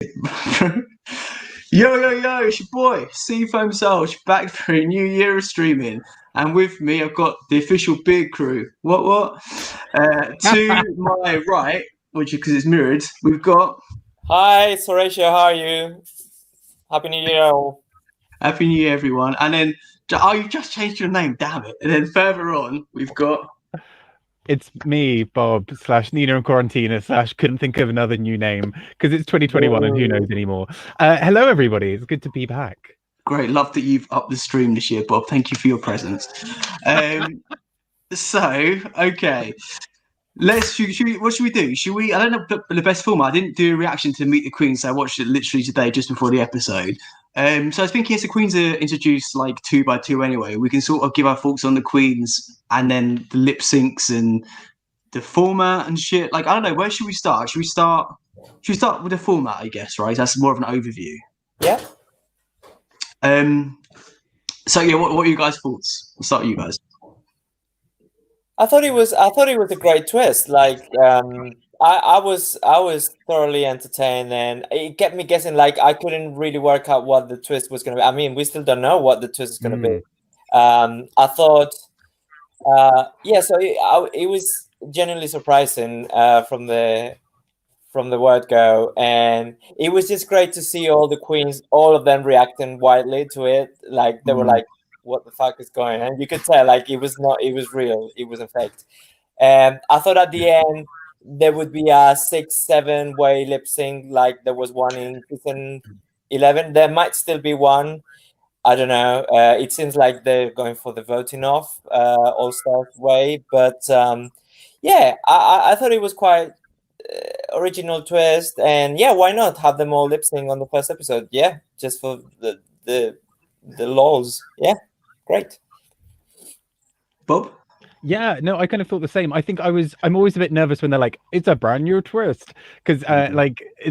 Yo, it's your boy, Seafoam Solj, back for a new year of streaming. And with me, I've got the official beard crew. What? To my right, which is because it's mirrored, we've got... Hi, Suresh, how are you? Happy New Year. Happy New Year, everyone. And then, you just changed your name, damn it. And then further on, we've got... It's me, Bob, / Nina and Quarantina / couldn't think of another new name because it's 2021 and who knows anymore. Hello, everybody. It's good to be back. Great. Love that you've upped the stream this year, Bob. Thank you for your presence. Okay. What should we do? Should we? I don't know the best format. I didn't do a reaction to Meet the Queen, so I watched it literally today, just before the episode. So I was thinking, as the Queens are introduced like 2 by 2 anyway, we can sort of give our thoughts on the Queens and then the lip syncs and the format and shit. Like, I don't know, where should we start? Should we start with the format? I guess, right? That's more of an overview. Yeah. So yeah, what are you guys' thoughts? We'll start with you guys. I thought it was a great twist. Like, I was thoroughly entertained, and it kept me guessing. Like, I couldn't really work out what the twist was going to be. I mean, we still don't know what the twist is going to be. I thought, so it was genuinely surprising from the word go, and it was just great to see all the queens, all of them reacting widely to it. Like, they were like, what the fuck is going on? And you could tell, like, it was real, it wasn't faked. And I thought at the end there would be a 6-7 way lip sync, like there was one in season 11. There might still be one, I don't know. It seems like they're going for the voting off all-star way, but I thought it was quite original twist, and why not have them all lip sync on the first episode? Just for the lols. Great. Bob? Yeah, no, I kind of thought the same. I think I'm always a bit nervous when they're like, it's a brand new twist, because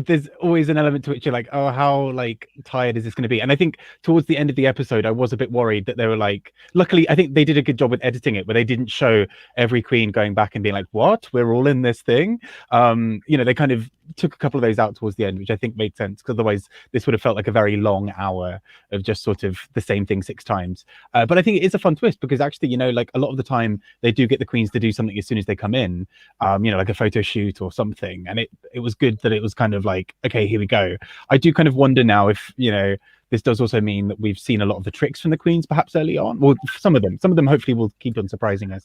there's always an element to which you're like, oh, how like tired is this going to be? And I think towards the end of the episode, I was a bit worried that they were like, luckily, I think they did a good job with editing it, where they didn't show every queen going back and being like, what? We're all in this thing. They kind of took a couple of those out towards the end, which I think made sense, because otherwise this would have felt like a very long hour of just sort of the same thing 6 times. But I think it is a fun twist, because actually, like a lot of the time they do get the queens to do something as soon as they come in, like a photo shoot or something. And it was good that it was kind of like, okay, here we go. I do kind of wonder now if, this does also mean that we've seen a lot of the tricks from the queens perhaps early on. Well, some of them hopefully will keep on surprising us.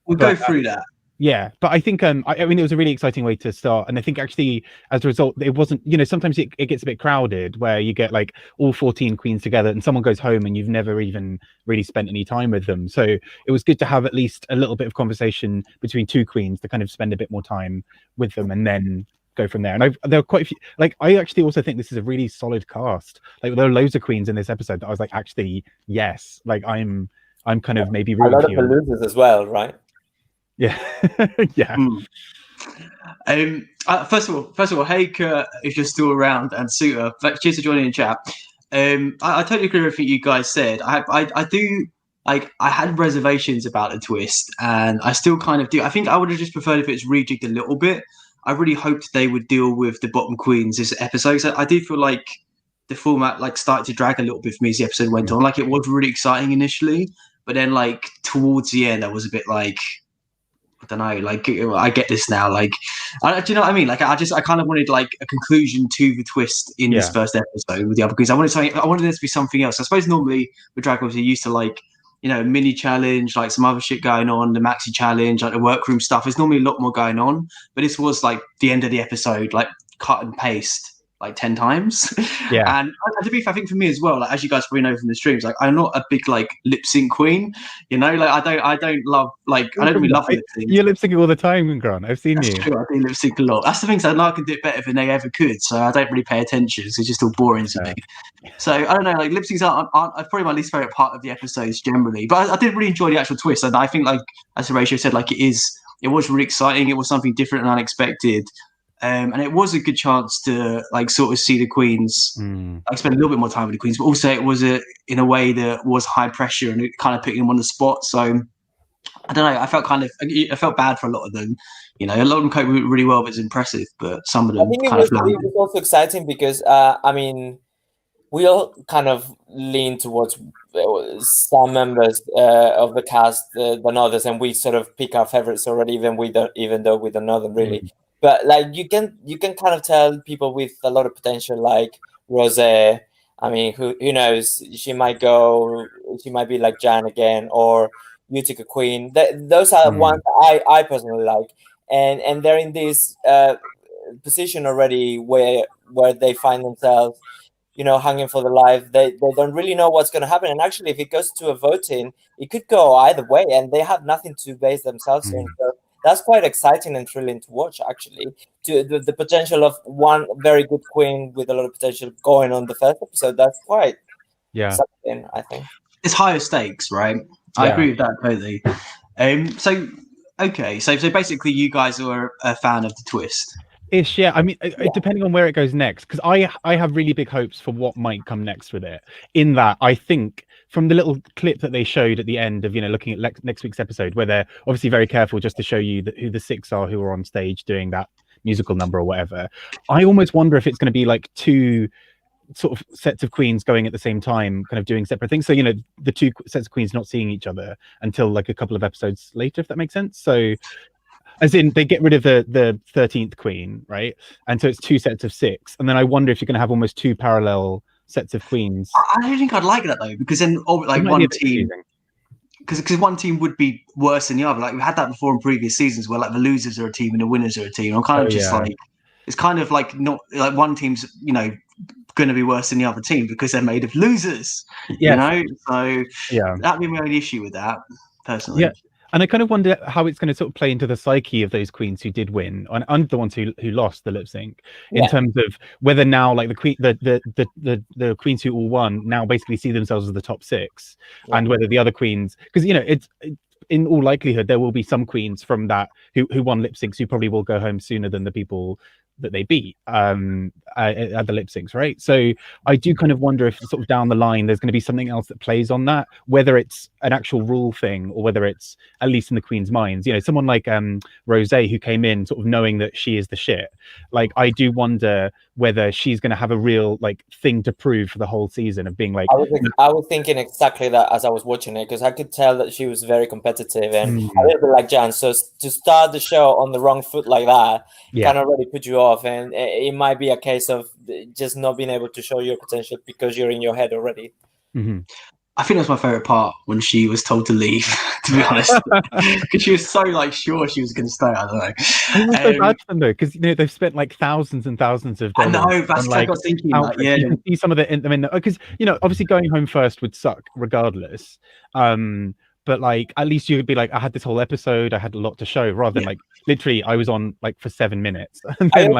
We'll go through that. Yeah, but I think I mean, it was a really exciting way to start, and I think actually as a result it wasn't, sometimes it gets a bit crowded where you get like all 14 queens together and someone goes home and you've never even really spent any time with them. So it was good to have at least a little bit of conversation between 2 queens to kind of spend a bit more time with them and then go from there. And there were quite a few, like, I actually also think this is a really solid cast. Like, there are loads of queens in this episode that I was like, actually, yes, like I'm kind of maybe a lot of losers as well, right? Yeah. Yeah. First of all, hey Kurt, if you're still around, and Suter, cheers for joining in chat. I totally agree with what you guys said. I do, like, I had reservations about the twist, and I still kind of do. I think I would have just preferred if it's rejigged a little bit. I really hoped they would deal with the bottom queens this episode. So I do feel like the format like started to drag a little bit for me as the episode went on. Like, it was really exciting initially, but then like towards the end, I was a bit like, I don't know, like, I get this now. Like, do you know what I mean? Like, I kind of wanted like a conclusion to the twist in this first episode with the other queens. I wanted there to be something else. I suppose normally with Drag Race, you're used to like, mini challenge, like some other shit going on, the maxi challenge, like the workroom stuff. There's normally a lot more going on, but this was like the end of the episode, like cut and paste like 10 times. Yeah. And to be fair, I think for me as well, like, as you guys probably know from the streams, like, I'm not a big like lip sync queen, like I don't love, like, I don't really love lip sync. You're lip syncing all the time, Grant. I've seen you. True, I do lip sync a lot. That's the thing, so I know I can do it better than they ever could, so I don't really pay attention. It's just all boring to me. So I don't know, like, lip syncs aren't probably my least favorite part of the episodes generally, but I did really enjoy the actual twist, and I think, like, as Horatio said, like, it was really exciting. It was something different and unexpected. And it was a good chance to like sort of see the queens, like spend a little bit more time with the queens, but also it was in a way that was high pressure and it kind of put them on the spot. So I don't know. I felt bad for a lot of them. You know, a lot of them coped really well, but it's impressive. But some of I them think kind of it landed. was also exciting because I mean, we all kind of lean towards some members of the cast than others, and we sort of pick our favorites already, even though we don't know them really. But like you can kind of tell people with a lot of potential, like Rose. I mean, who knows? She might be like Jan again, or Utica Queen. Those are ones I personally like, and they're in this position already where they find themselves, you know, hanging for the life. They don't really know what's going to happen. And actually, if it goes to a voting, it could go either way, and they have nothing to base themselves in. So that's quite exciting and thrilling to watch, actually. To the potential of one very good queen with a lot of potential going on the first episode, that's quite something, I think. It's higher stakes, right? I agree with that totally. So okay, so basically, you guys are a fan of the twist. Ish, yeah. I mean, depending on where it goes next, because I have really big hopes for what might come next with it. In that, I think from the little clip that they showed at the end of, you know, looking at next week's episode, where they're obviously very careful just to show you who the six are who are on stage doing that musical number or whatever. I almost wonder if it's going to be like two sort of sets of queens going at the same time, kind of doing separate things. So, you know, the two sets of queens not seeing each other until like a couple of episodes later, if that makes sense. So, as in they get rid of the 13th queen, right? And so it's two sets of six. And then I wonder if you're going to have almost two parallel sets of queens. I don't think I'd like that though, because then like one team, because one team would be worse than the other. Like we had that before in previous seasons, where like the losers are a team and the winners are a team. I'm kind of like, it's kind of like not like one team's, you know, going to be worse than the other team because they're made of losers. You know, so that'd be my only issue with that personally. Yeah. And I kind of wonder how it's going to sort of play into the psyche of those queens who did win and the ones who lost the lip sync, in terms of whether now like the queens who all won now basically see themselves as the top six, and whether the other queens, because you know it's in all likelihood there will be some queens from that who won lip syncs who probably will go home sooner than the people that they beat at the lip syncs, right? So I do kind of wonder if sort of down the line there's going to be something else that plays on that, whether it's an actual rule thing or whether it's at least in the queen's minds. You know, someone like Rose, who came in sort of knowing that she is the shit. Like I do wonder whether she's going to have a real like thing to prove for the whole season of being like. I was thinking exactly that as I was watching it, because I could tell that she was very competitive and a little bit like Jan. So to start the show on the wrong foot like that kind of already put you off, and it might be a case of just not being able to show your potential because you're in your head already. I think that's my favorite part when she was told to leave, to be honest, because she was so like sure she was going to stay. I don't know. I feel so bad for them though, because you know they've spent like thousands and thousands of dollars. I know, that's like I was thinking. Like, you can see some of the because you know obviously going home first would suck regardless. But like at least you would be like, I had this whole episode, I had a lot to show, rather than like literally I was on like for 7 minutes, and then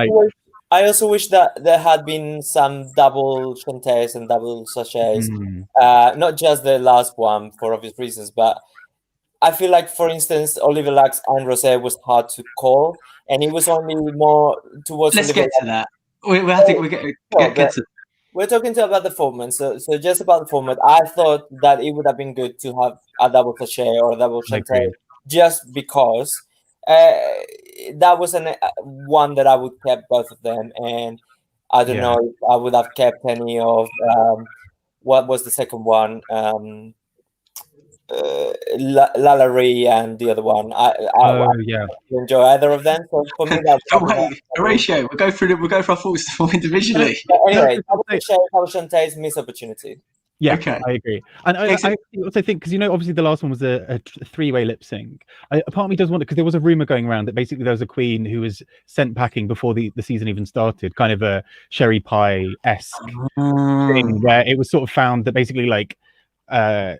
I also wish that there had been some double chantés and double sachets, not just the last one for obvious reasons, but I feel like, for instance, Olivia Lux and Rosé was hard to call, and it was only more towards. Let's get to that. We have to get to. We're talking about the format, so just about the format. I thought that it would have been good to have a double sachet or a double chanté, just because that was one that I would kept both of them, and I don't know if I would have kept any of what was the second one, Lalaurie and the other one. I enjoy either of them. So for me, wait, Horatio, we'll go through our thoughts individually. Anyway, double chanté's missed opportunity. Yeah, okay. I agree. And I also think, because, you know, obviously the last one was a three-way lip sync. A part of me does wonder, because there was a rumor going around that basically there was a queen who was sent packing before the season even started, kind of a Sherry Pie-esque thing, where it was sort of found that basically like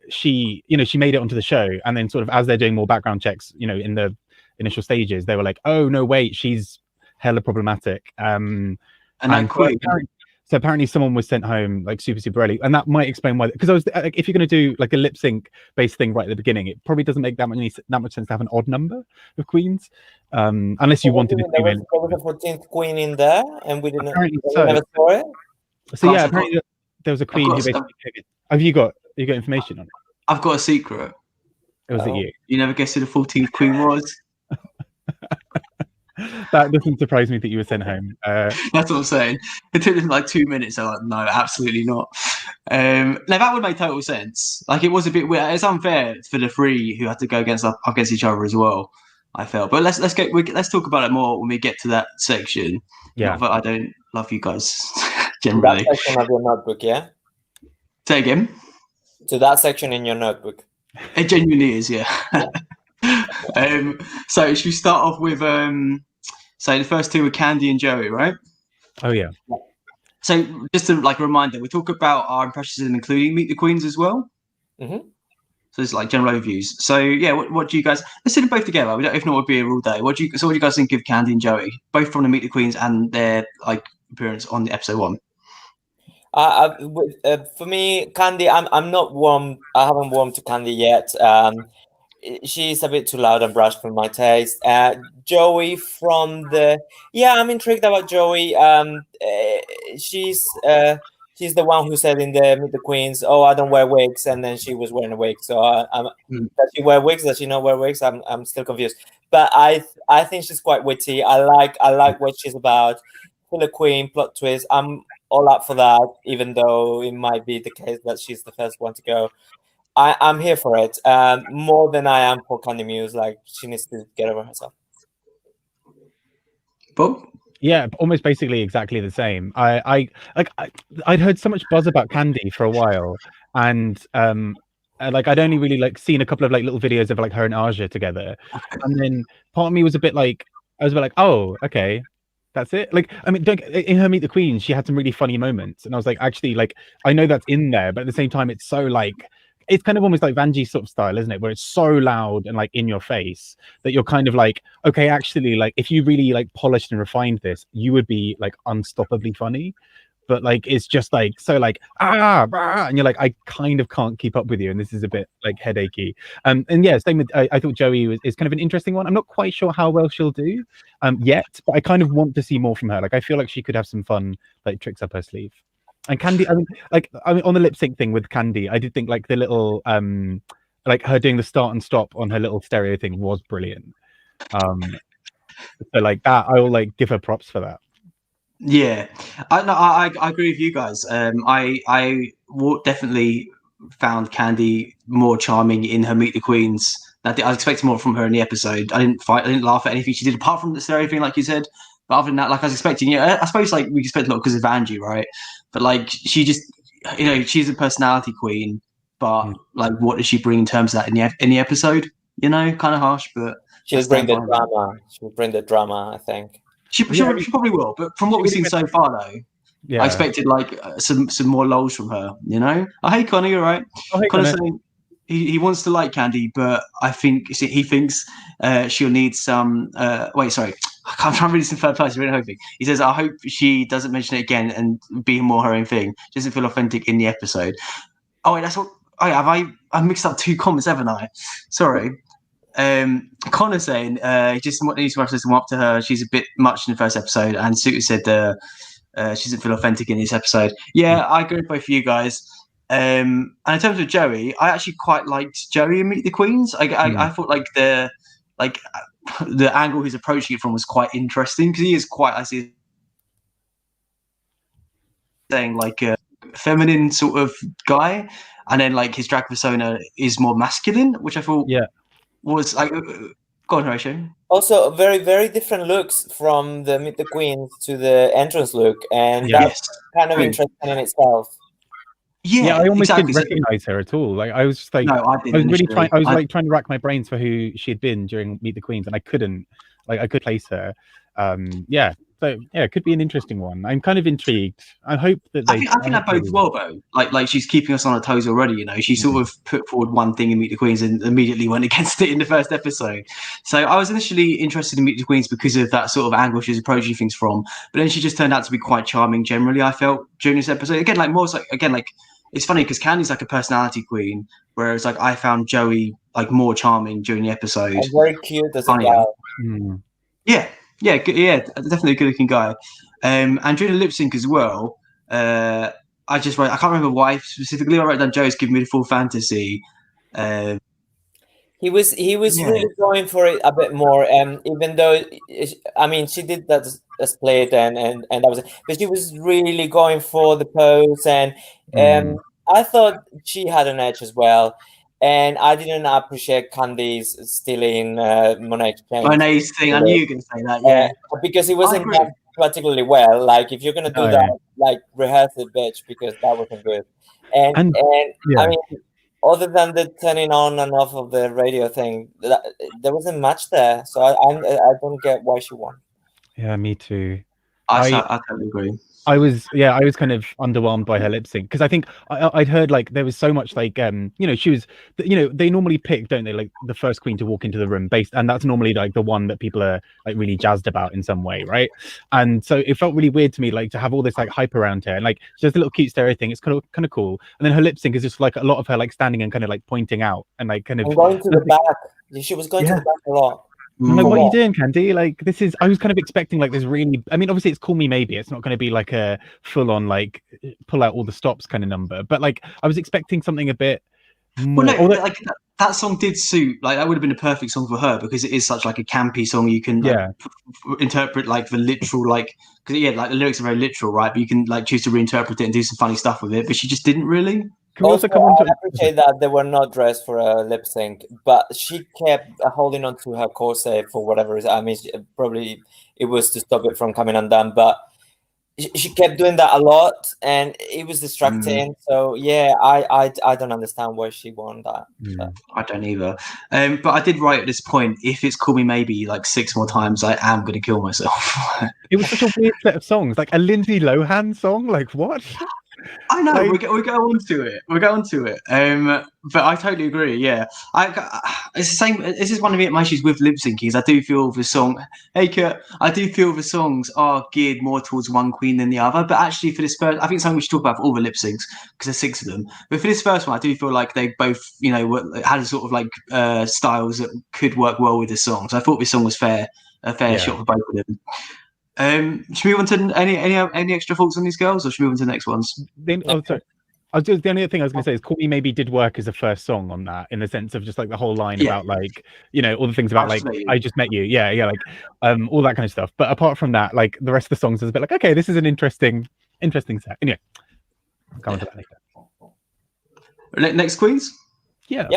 she made it onto the show, and then sort of as they're doing more background checks, you know, in the initial stages, they were like, oh no, wait, she's hella problematic. So apparently someone was sent home like super early, and that might explain why. Because I was if you're going to do like a lip sync based thing right at the beginning, it probably doesn't make that much sense to have an odd number of queens, unless you wanted it to be. There was a 14th queen in there, and we didn't. So. Never saw it. So yeah, apparently there was a queen who basically. Have you got information on it? I've got a secret. Was it you? You never guessed who the 14th queen was? That doesn't surprise me that you were sent home. That's what I'm saying. It took them like 2 minutes. I'm like, no, absolutely not. Now that would make total sense. Like it was a bit weird. It's unfair for the three who had to go against each other as well. I felt, but let's talk about it more when we get to that section. Yeah. Not that I don't love you guys That generally. section of your notebook, yeah. Say again. To that section in your notebook. It genuinely is, yeah. So should we start off with so the first two were Candy and Joey, right? Oh yeah. So just to like reminder, we talk about our impressions of including Meet the Queens as well. Mm-hmm. So it's like general overviews. So yeah, what do you guys? Let's do them both together. If not, it would be a real day. What do you guys think of Candy and Joey, both from the Meet the Queens and their like appearance on the episode 1? For me, Candy, I'm not warm. I haven't warmed to Candy yet. She's a bit too loud and brash for my taste. Joey I'm intrigued about Joey. She's the one who said in the Meet the Queens, "Oh, I don't wear wigs," and then she was wearing a wig. So does she wear wigs? Does she not wear wigs? I'm still confused. But I think she's quite witty. I like what she's about. Killer Queen plot twist. I'm all up for that, even though it might be the case that she's the first one to go. I'm here for it more than I am for Candy Muse. Like she needs to get over herself. Bob? Yeah, almost basically exactly the same. I'd heard so much buzz about Candy for a while, and like I'd only really like seen a couple of like little videos of like her and Aja together, and then part of me was a bit like oh, okay, that's it. Like, I mean, in her Meet the Queen, she had some really funny moments, and I was like, actually, like, I know that's in there, but at the same time, it's so like, it's kind of almost like Vanjie sort of style, isn't it? Where it's so loud and like in your face that you're kind of like, okay, actually, like, if you really like polished and refined this, you would be like unstoppably funny. But like it's just like so like and you're like, I kind of can't keep up with you, and this is a bit like headachy. And yeah, same with I thought Joey is kind of an interesting one. I'm not quite sure how well she'll do yet, but I kind of want to see more from her. Like I feel like she could have some fun like tricks up her sleeve. And Candy, I mean on the lip sync thing with Candy, I did think like the little like her doing the start and stop on her little stereo thing was brilliant. So like that, I will like give her props for that. Yeah, I agree with you guys. I definitely found Candy more charming in her Meet the Queens. I expected more from her in the episode. I didn't laugh at anything she did apart from the stereo thing, like you said. But other than that, like I was expecting, I suppose like we expect a lot because of Angie, right? But like she just, she's a personality queen. But like, what does she bring in terms of that in the episode? Kind of harsh, but she'll bring the drama. She'll bring the drama, I think. She probably will, but from what we've seen so far, though, I expected like some more lols from her. Oh, hey Connor, you're right. Oh, hey, Connor's saying he wants to like Candy, but I think he thinks she'll need some. Wait, sorry, I'm trying to read this in third person. Really hoping he says, I hope she doesn't mention it again and be more her own thing. She doesn't feel authentic in the episode. Oh wait, that's what. Oh yeah, I mixed up two comments, haven't I? Sorry. Connor saying he just needs to listen up to her. She's a bit much in the first episode, and Suter said she doesn't feel authentic in this episode. Yeah, I agree with both of you guys. And in terms of Joey, I actually quite liked Joey in Meet the Queens. I thought like the angle he's approaching it from was quite interesting because he is quite, I see, saying like a feminine sort of guy, and then like his drag persona is more masculine, which I thought was like. Go on, Horatio. Also, very, very different looks from the Meet the Queens to the entrance look, and that's kind of interesting in itself. Yeah, I almost didn't recognize her at all. Like I was just like, no, I didn't. I was really trying. I was like trying to rack my brains for who she had been during Meet the Queens, and I couldn't. Like I could place her. So yeah, it could be an interesting one. I'm kind of intrigued. I hope that they. I think that bodes well though. Like she's keeping us on our toes already. She sort of put forward one thing in Meet the Queens and immediately went against it in the first episode. So I was initially interested in Meet the Queens because of that sort of angle she's approaching things from. But then she just turned out to be quite charming. Generally, I felt during this episode again, like more like it's funny because Candy's like a personality queen, whereas like I found Joey like more charming during the episode. And very cute as a guy. Yeah, definitely a good-looking guy. And during the lip sync as well, I can't remember why specifically. I wrote down Joe's giving me the full fantasy. He was Yeah. really going for it a bit more, even though I mean she did that a split and that was it. But she was really going for the pose, and I thought she had an edge as well. And I didn't appreciate Candy's stealing Monet Exchange Monet's thing. I knew you were going to say that. Yeah, because it I wasn't agree. done particularly well. Like if you're gonna do Oh, that, yeah. like rehearse it, bitch, because that wasn't good. And Yeah. I mean, other than the turning on and off of the radio thing, there wasn't much there. So I don't get why she won. Yeah, me too. I totally agree. I was kind of underwhelmed by her lip sync because I think I'd heard like there was so much like she was they normally pick, don't they, like the first queen to walk into the room based, and that's normally like the one that people are like really jazzed about in some way, right? And so it felt really weird to me like to have all this like hype around her, and like she does a little cute stereo thing, it's kind of cool, and then her lip sync is just like a lot of her like standing and kind of like pointing out and like kind of going to the back. She was going to the back a lot. I'm like, what are you doing, Candy? Like, this is, I was kind of expecting like this really, I mean, obviously it's Call Me Maybe. It's not going to be like a full on, like, pull out all the stops kind of number. But like, I was expecting something a bit more. Well, no, like that song did suit, like, that would have been a perfect song for her because it is such like a campy song. You can like, interpret like the literal, like, because like the lyrics are very literal, right? But you can like choose to reinterpret it and do some funny stuff with it. But she just didn't really. Can we also come on to I appreciate that they were not dressed for a lip sync, but she kept holding on to her corset for whatever reason. I mean, probably it was to stop it from coming undone, but she kept doing that a lot, and it was distracting. So yeah, I don't understand why she won that. I don't either. But I did write at this point, if it's Call Me Maybe like 6 more times, I am going to kill myself. It was such a weird set of songs, like a Lindsay Lohan song. Like what? I know, like, we go on to it. We'll go on to it. But I totally agree. Yeah, it's the same. This is one of my issues with lip syncing. I do feel the song. Hey, Kurt, I do feel the songs are geared more towards one queen than the other. But actually, for this first, I think something we should talk about for all the lip syncs because there's 6 of them. But for this first one, I do feel like they both, had a sort of like styles that could work well with the song. So I thought this song was a fair shot for both of them. Should we move on to any extra thoughts on these girls, or should we move on to the next ones? Sorry. The only other thing I was going to say is Call Me Maybe did work as a first song on that, in the sense of just like the whole line about like, all the things about like, I just met you. Yeah, like all that kind of stuff. But apart from that, like the rest of the songs is a bit like, okay, this is an interesting set. Anyway, I'll come on to that later. Next queens? Yeah.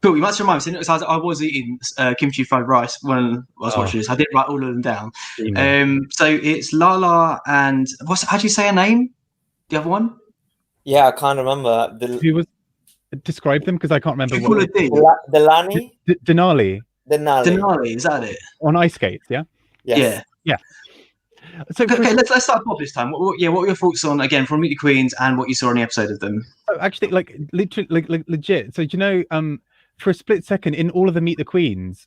Cool. You must remind me. So I was eating kimchi fried rice when I was watching this. I did write all of them down. So it's Lala and how do you say her name? The other one? Yeah, I can't remember. Who was describe them because I can't remember. Delani? Denali. Denali, is that it? On ice skates, yeah. Yes. Yeah. So okay, let's start off this time. What were your thoughts on, again, from Meet the Queens and what you saw in the episode of them? Actually, like literally, like legit. So do you know, for a split second in all of the Meet the Queens,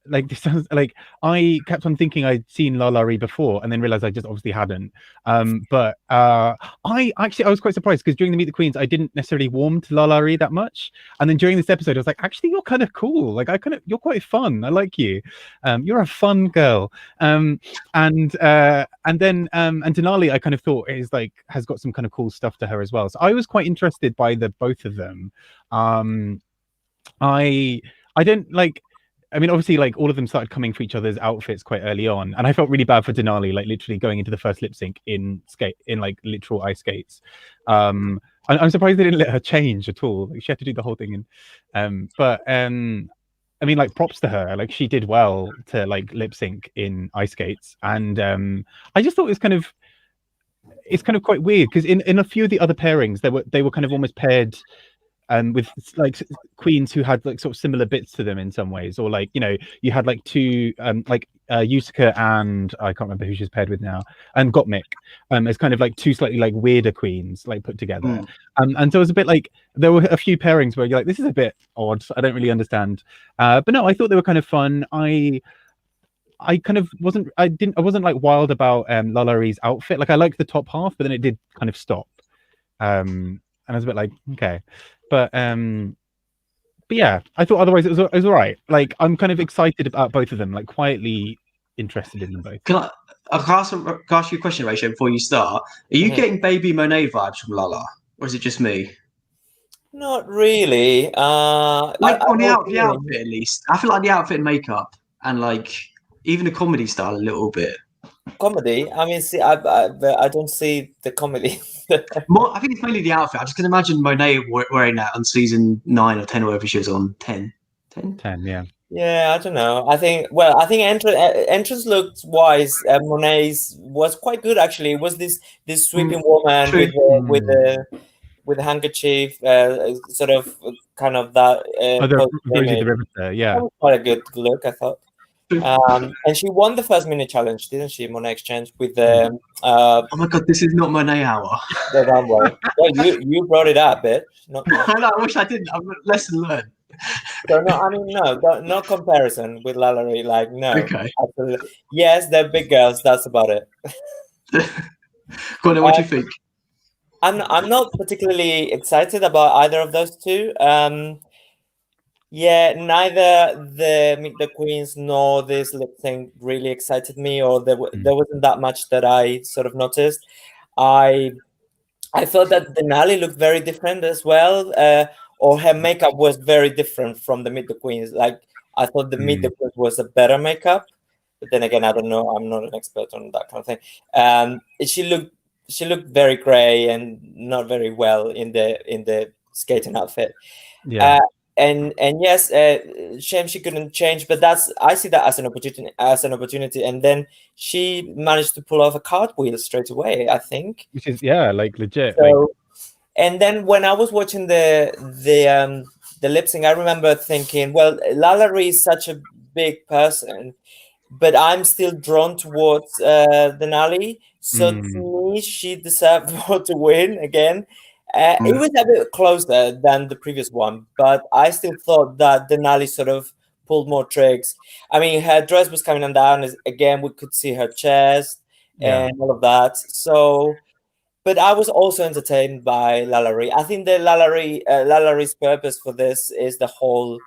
like this sounds like I kept on thinking I'd seen Lala Ree before and then realized I just obviously hadn't. But I was quite surprised because during the Meet the Queens I didn't necessarily warm to Lala Ree that much, and then during this episode I was like, actually you're kind of cool, like you're quite fun, I like you, you're a fun girl. And Denali I kind of thought has got some kind of cool stuff to her as well, so I was quite interested by the both of them. I don't like, I mean, obviously, like all of them started coming for each other's outfits quite early on, and I felt really bad for Denali, like literally going into the first lip sync in like literal ice skates. I'm surprised they didn't let her change at all. Like she had to do the whole thing, but I mean, like props to her. Like she did well to like lip sync in ice skates, and I just thought it's kind of quite weird because in a few of the other pairings they were kind of almost paired with like queens who had like sort of similar bits to them in some ways, or like you had like two Yusuka and I can't remember who she's paired with now, and Gottmik as kind of like two slightly like weirder queens like put together. And so it was a bit like there were a few pairings where you're like, this is a bit odd, I don't really understand, but no, I thought they were kind of fun. I kind of wasn't like wild about Lala Ree's outfit. Like I liked the top half, but then it did kind of stop, and I was a bit like, okay. But yeah, I thought otherwise it was all right. Like I'm kind of excited about both of them, like quietly interested in them both. Can I ask you a question, Rachel, before you start? Are you getting Baby Monet vibes from Lala, or is it just me? Not really. Like I on know what the you mean. outfit, at least. I feel like the outfit and makeup, and like even the comedy style a little bit. Comedy. I mean, see, I don't see the comedy. More, I think it's mainly the outfit. I just can imagine Monet wearing that on season 9 or 10 or whatever she was on. 10. 10? 10, yeah. Yeah, I don't know. I think entrance looks wise, Monet's was quite good actually. It was this sweeping woman True. with a handkerchief, sort of kind of that Oh, the post Rosie the image. Riveter, That yeah. was quite a good look, I thought. True. And she won the first mini challenge, didn't she? Monet Exchange with Mm. the Oh my god, this is not Monet hour. the runway. Well, you brought it up, bitch. Not me. I know, I wish I didn't. I'm lesson learned. So no, I mean no comparison with Lalaurie. Like no, Okay. absolutely. Yes, they're big girls. That's about it. Go on, what do you think? I'm not particularly excited about either of those two. Yeah, neither the Meet the Queens nor this lip sync really excited me, or there wasn't that much that I sort of noticed. I thought that Denali looked very different as well, or her makeup was very different from the Meet the Queens. Like I thought the Meet the Queens was a better makeup, but then again, I don't know. I'm not an expert on that kind of thing. She looked very grey and not very well in the skating outfit. Yeah. And yes, shame she couldn't change, but I see that as an opportunity. And then she managed to pull off a cartwheel straight away, I think. Which is, yeah, like legit. So, like, and then when I was watching the lip sync, I remember thinking, well, Lalaurie is such a big person, but I'm still drawn towards Denali. So to me, she deserved more to win again. It was a bit closer than the previous one, but I still thought that Denali sort of pulled more tricks. I mean, her dress was coming down. Again, we could see her chest and all of that. So, but I was also entertained by Lalaurie. I think that Lalaurie's purpose for this is the whole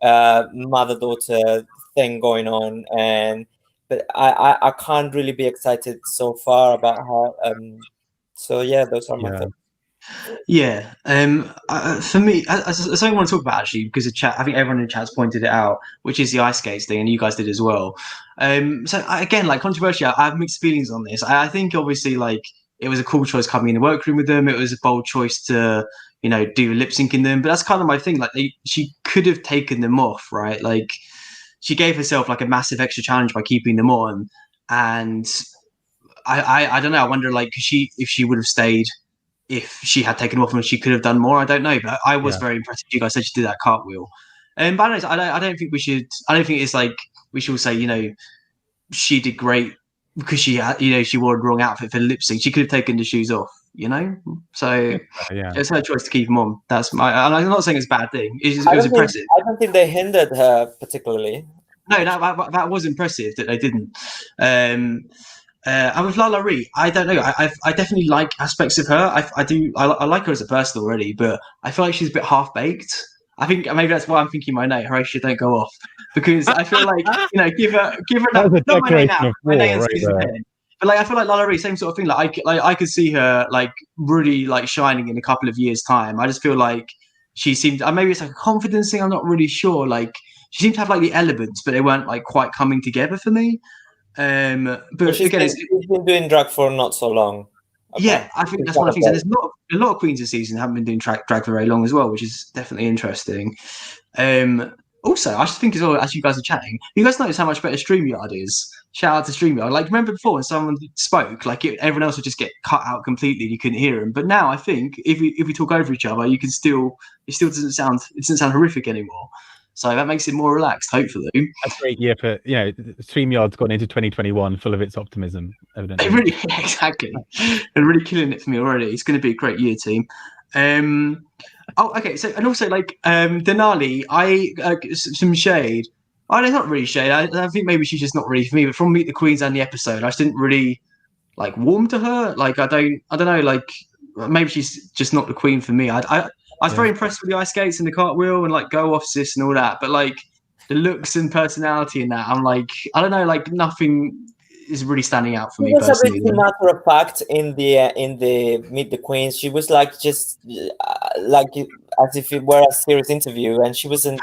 mother-daughter thing going on, but I can't really be excited so far about her. So yeah, those are my yeah. thoughts. Yeah. For me, I something I want to talk about actually because the chat. I think everyone in the chat's pointed it out, which is the ice skates thing, and you guys did as well. Again, like controversial, I have mixed feelings on this. I think obviously like it was a cool choice coming in the workroom with them. It was a bold choice to do lip syncing them, but that's kind of my thing. Like she could have taken them off, right? Like she gave herself like a massive extra challenge by keeping them on, and I don't know. I wonder like if she would have stayed if she had taken off and she could have done more. I don't know, but I was very impressed. You guys said she did that cartwheel, but I don't think we should. I don't think it's like we should say she did great because she had she wore the wrong outfit for the lip sync. She could have taken the shoes off, So Yeah. it's her choice to keep them on. That's my. And I'm not saying it's a bad thing. It was impressive. I don't think they hindered her particularly. No, that was impressive that they didn't. And with Lalaurie, I don't know. I definitely like aspects of her. I like her as a person already, but I feel like she's a bit half baked. I think maybe that's why I'm thinking Monet. Horatio, don't go off because I feel like give her That was a not Monet declaration now, of war Monet in right season there. 10. But like I feel like Lalaurie, same sort of thing. Like I could see her like really like shining in a couple of years' time. I just feel like she seemed. Maybe it's like a confidence thing. I'm not really sure. Like she seemed to have like the elements, but they weren't like quite coming together for me. But she's again, been doing drag for not so long. Yeah, I think that's one of the things. And there's a lot of queens this season haven't been doing drag for very long as well, which is definitely interesting. Also, I just think as well, as you guys are chatting, you guys notice how much better StreamYard is. Shout out to StreamYard. Like, remember before when someone spoke, like everyone else would just get cut out completely. You couldn't hear them. But now I think if we talk over each other, it still doesn't sound horrific anymore. So that makes it more relaxed, hopefully. A great year for StreamYard's gone into 2021 full of its optimism, evidently. It really, exactly. They're really killing it for me already. It's going to be a great year, team. Okay. So, and also like Denali, some shade. It's not really shade. I think maybe she's just not really for me. But from Meet the Queens and the episode, I just didn't really like warm to her. Like I don't know. Like maybe she's just not the queen for me. I was very impressed with the ice skates and the cartwheel and like go off sis and all that. But like the looks and personality in that, I'm like I don't know. Like nothing is really standing out for me personally. It was a bit matter of fact in the Meet the Queens. She was like just like as if it were a serious interview, and she wasn't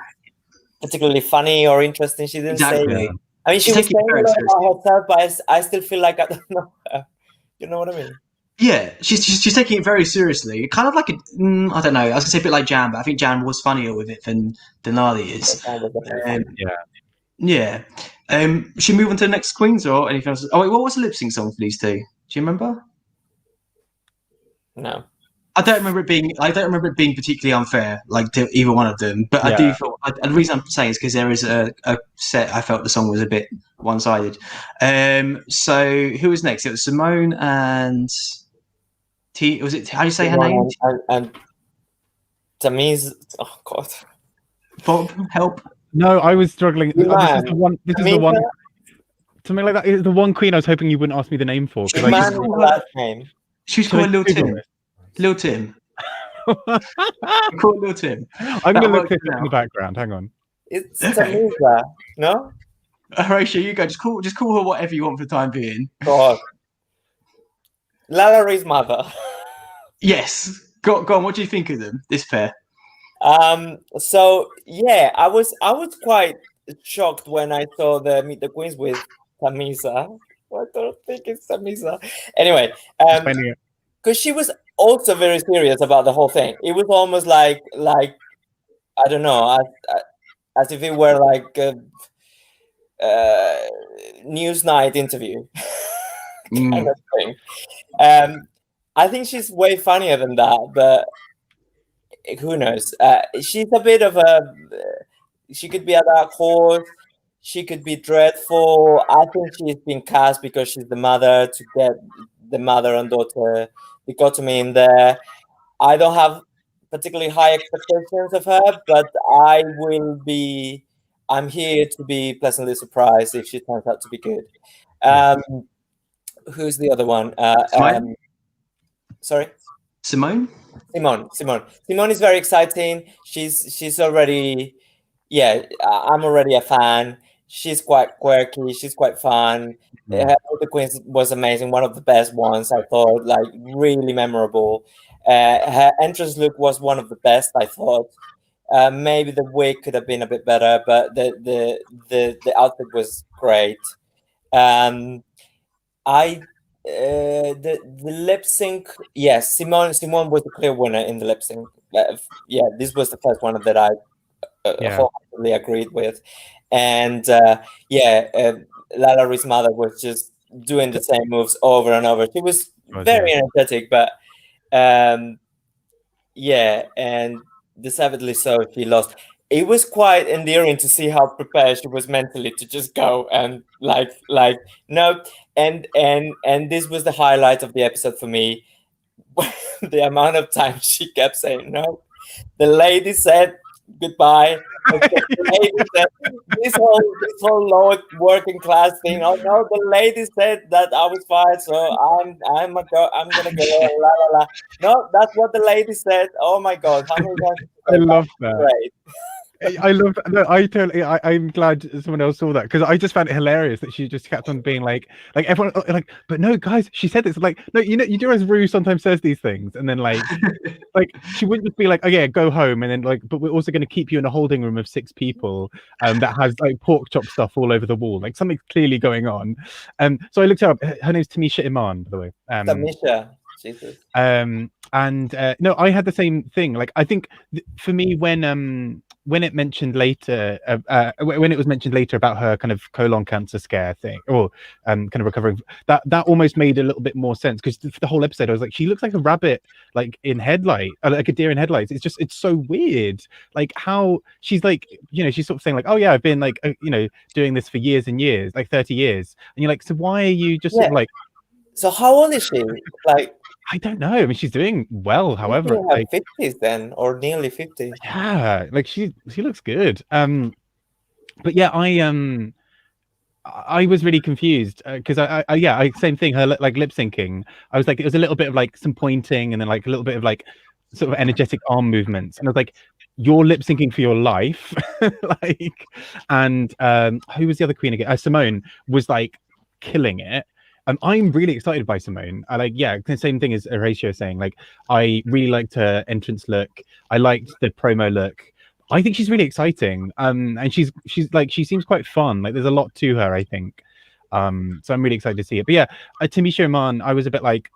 particularly funny or interesting. She didn't say. Exactly. I mean, she She's was taking saying it a very lot about herself, but I still feel like I don't know her. You know what I mean? Yeah, she's taking it very seriously. Kind of like I don't know. I was gonna say a bit like Jan, but I think Jan was funnier with it than Lali is. That was definitely fun. Yeah. Should we move on to the next queens or anything else? Oh wait, what was the lip sync song for these two? Do you remember? No. I don't remember it being particularly unfair, like to either one of them. But I do feel the reason I'm saying is because there is a set. I felt the song was a bit one-sided. So who was next? It was Simone and T. Was it? How do you say her name? And Tamiz. Oh God. Bob, help. No, I was struggling. This is Iman. the one. This is the one. Something like that. It's the one queen I was hoping you wouldn't ask me the name for. Iman is the last name. She's called Lil Tim. Lil Tim. Call Lil Tim. I'm going to look this up in the background. Hang on. It's Tamiza, no? Horatio, you go. Just call her whatever you want for the time being. God. Lalaurí's mother. Yes. Go on. What do you think of them? This pair. So yeah, I was quite shocked when I saw the Meet the Queens with Tamiza. I don't think it's Tamiza. Anyway, because she was also very serious about the whole thing. It was almost like I don't know, as if it were like a Newsnight interview kind of thing. I think she's way funnier than that, but who knows? She's a bit of a. She could be a dark horse. She could be dreadful. I think she's been cast because she's the mother to get the mother and daughter dichotomy in there. I don't have particularly high expectations of her, but I'm here to be pleasantly surprised if she turns out to be good. Who's the other one? Sorry? Simone is very exciting. She's already, I'm already a fan. She's quite quirky. She's quite fun. The Queens was amazing. One of the best ones, I thought, like really memorable. Her entrance look was one of the best, I thought. Maybe the wig could have been a bit better, but the outfit was great. The lip sync, yes, Simone was the clear winner in the lip sync. This was the first one that I wholeheartedly agreed with. And Lalaurí's mother was just doing the same moves over and over. She was very energetic, but and deservedly so she lost. It was quite endearing to see how prepared she was mentally to just go and like no, and this was the highlight of the episode for me. The amount of time she kept saying no. The lady said goodbye. The lady said, this whole low working class thing. Oh no, the lady said that I was fired, so I'm gonna go. La la la. No, that's what the lady said. Oh my God, how many times? I love that. Great. I love that. No, I'm glad someone else saw that, because I just found it hilarious that she just kept on being like everyone like, but no guys, she said this, like, no, you do as Rue sometimes says these things, and then like she wouldn't just be like, oh yeah, go home, and then like, but we're also going to keep you in a holding room of 6 people that has like pork chop stuff all over the wall, like something's clearly going on. So I looked her up. Her name's Tamisha Iman, by the way. Tamisha. Jesus. No, I had the same thing. Like, I think for me, when it mentioned later, when it was mentioned later about her kind of colon cancer scare thing, or kind of recovering, that almost made a little bit more sense, because for the whole episode, I was like, she looks like a rabbit, like in headlight, like a deer in headlights. It's so weird, like how she's like, she's sort of saying like, oh yeah, I've been like, doing this for years and years, like 30 years, and you're like, so why are you just sort of like? So how old is she? Like, I don't know. I mean, she's doing well. However, in her 50s then, or nearly 50. Yeah, like she looks good. But yeah, I was really confused because I same thing. Her like lip syncing. I was like, it was a little bit of like some pointing, and then like a little bit of like sort of energetic arm movements, and I was like, you're lip syncing for your life, like. And who was the other queen again? Simone was like killing it. I'm really excited by Simone. I like, yeah, the same thing as Horatio saying. Like, I really liked her entrance look. I liked the promo look. I think she's really exciting. And she's like, she seems quite fun. Like, there's a lot to her, I think. So I'm really excited to see it. But yeah, Tamisha Iman, I was a bit like,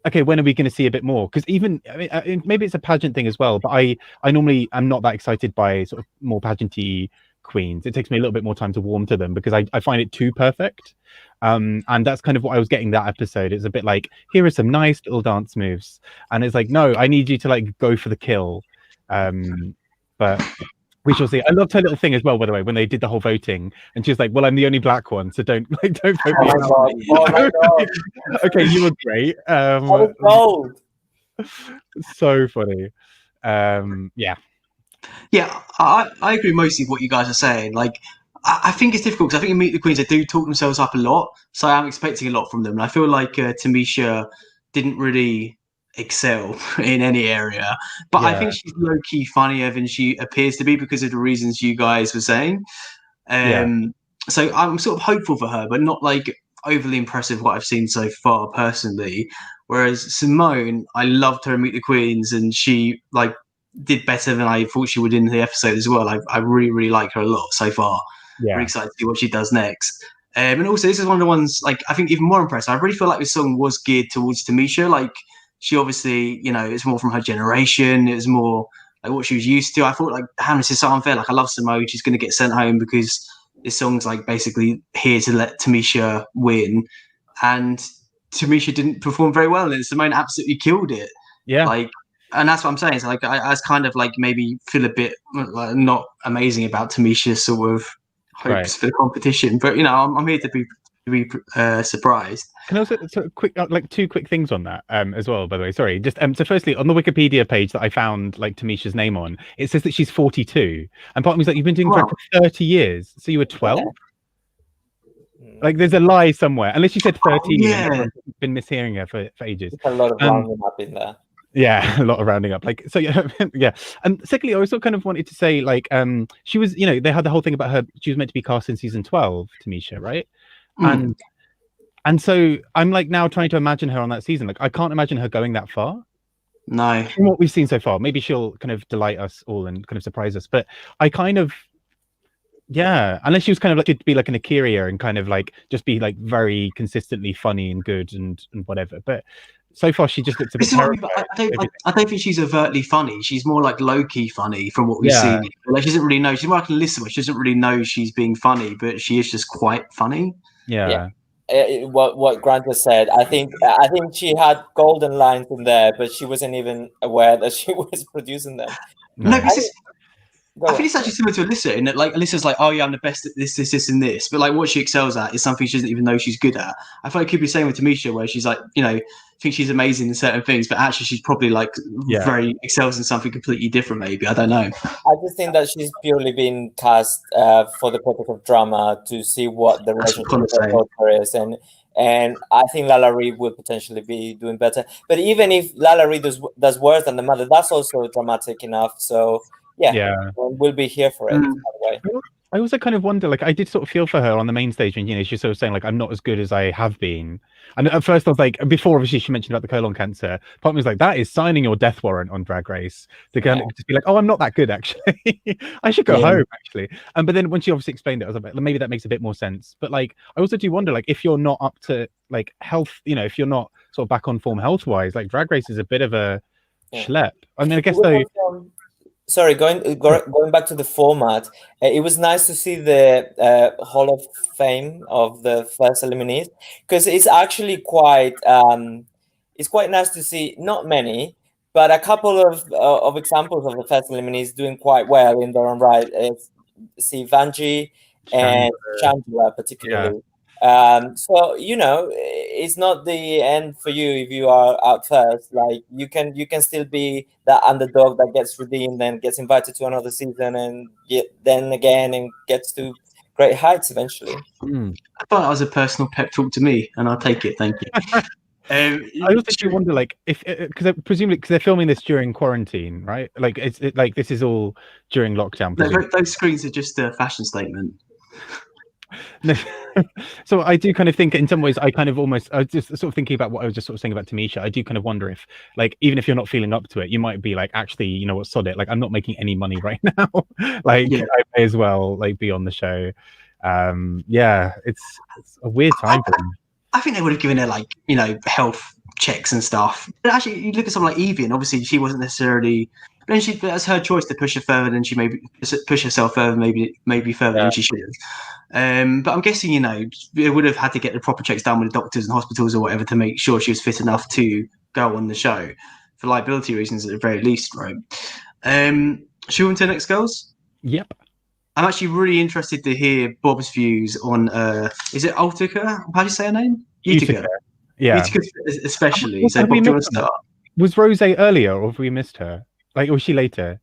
okay, when are we going to see a bit more? Because even, I mean, maybe it's a pageant thing as well, but I normally am not that excited by sort of more pageanty queens. It takes me a little bit more time to warm to them because I find it too perfect. And that's kind of what I was getting that episode. It's a bit like, here are some nice little dance moves, and it's like, no, I need you to like go for the kill. But we shall see. I loved her little thing as well, by the way, when they did the whole voting, and she was like, "Well, I'm the only black one, so don't vote me out." Oh my God. Okay, you were great. That was gold. So funny. Yeah. Yeah, I agree mostly with what you guys are saying. Like, I think it's difficult because I think in Meet the Queens they do talk themselves up a lot, so I'm expecting a lot from them. And I feel like Tamisha didn't really excel in any area, but I think she's low key funnier than she appears to be because of the reasons you guys were saying. So I'm sort of hopeful for her, but not like overly impressive what I've seen so far personally. Whereas Simone, I loved her in Meet the Queens, and she like did better than I thought she would in the episode as well. I really, really like her a lot so far. Yeah. Really excited to see what she does next. And also, this is one of the ones, like, I think even more impressive. I really feel like this song was geared towards Tamisha. Like, she obviously, you know, it's more from her generation. It was more like what she was used to. I thought, like, damn, this is so unfair. Like, I love Simone. She's going to get sent home because this song's, like, basically here to let Tamisha win. And Tamisha didn't perform very well, and Simone absolutely killed it. Yeah. Like, and that's what I'm saying. So, like, I was kind of like maybe feel a bit like, not amazing about Tamisha's sort of hopes for the competition, but you know, I'm here to be surprised. Can I also quick like two quick things on that as well, by the way. Sorry, just so firstly, on the Wikipedia page that I found like Tamisha's name on, it says that she's 42, and part of me is like, you've been doing drag for 30 years, so you were 12. Like, there's a lie somewhere, unless you said 13. And I've been mishearing her for ages. There's a lot of rounding up in there. Yeah, a lot of rounding up. Like, so yeah, yeah. And secondly, I also kind of wanted to say, like, she was, you know, they had the whole thing about her. She was meant to be cast in season 12, Tamisha, right? And so I'm like now trying to imagine her on that season. Like, I can't imagine her going that far. No, from what we've seen so far. Maybe she'll kind of delight us all and kind of surprise us. But I kind of, yeah, unless she was kind of like to be like an Akira and kind of like just be like very consistently funny and good and whatever. But so far, she just looks a bit terrible. I don't think she's overtly funny. She's more like low-key funny from what we've seen. Like, she doesn't really know. She's more like Alyssa, she doesn't really know she's being funny, but she is just quite funny. Yeah. What Grant just said, I think she had golden lines in there, but she wasn't even aware that she was producing them. No, I think it's actually similar to Alyssa in that, like, Alyssa's like, oh yeah, I'm the best at this, and this, but like what she excels at is something she doesn't even know she's good at. I feel like it could be the same with Tamisha, where she's like, you know, think she's amazing in certain things, but actually she's probably like very excels in something completely different. Maybe, I don't know. I just think that she's purely been cast for the purpose of drama to see what the relationship with her daughter is, and I think Lala Reed would potentially be doing better. But even if Lala Reed does worse than the mother, that's also dramatic enough. So. Yeah, we'll be here for it. By the way. I also kind of wonder, like, I did sort of feel for her on the main stage, and you know, she's sort of saying like, I'm not as good as I have been. And at first, I was like, before obviously she mentioned about the colon cancer, part of me was like, that is signing your death warrant on Drag Race to kind of just be like, oh, I'm not that good actually. I should go home actually. But then when she obviously explained it, I was like, maybe that makes a bit more sense. But like, I also do wonder, like, if you're not up to like health, you know, if you're not sort of back on form health wise, like Drag Race is a bit of a schlep. I mean, I guess though. Sorry, going back to the format, it was nice to see the Hall of Fame of the first eliminees, because it's actually quite nice to see not many, but a couple of examples of the first eliminees doing quite well in their own right. See Vanjie and Chandler particularly. So you know, it's not the end for you if you are out first. Like you can still be that underdog that gets redeemed and gets invited to another season and then again and gets to great heights eventually. I thought that was a personal pep talk to me, and I'll take it. Thank you. I also do wonder, like, if because presumably because they're filming this during quarantine, right? Like, like this is all during lockdown. No, those screens are just a fashion statement. No, So I do kind of think, in some ways, I was just sort of thinking about what I was just sort of saying about Tamisha. I do kind of wonder if, like, even if you're not feeling up to it, you might be like, actually, you know what, sod it. Like, I'm not making any money right now. Like, Yeah. I may as well like be on the show. Yeah, it's a weird time for them. I think they would have given her like, you know, health checks and stuff. But actually, you look at someone like Evie, and obviously she wasn't necessarily. But then that's her choice to push her further than she maybe push herself further, maybe further than she should have. But I'm guessing, you know, they would have had to get the proper checks done with the doctors and hospitals or whatever to make sure she was fit enough to go on the show for liability reasons at the very least, right? Should we move to the next girls? Yep. I'm actually really interested to hear Bob's views on is it Utica? How do you say her name? Utica. Yeah. Utica especially. So Bob, do you want to start? Was Rose earlier, or have we missed her? Like, or was she later?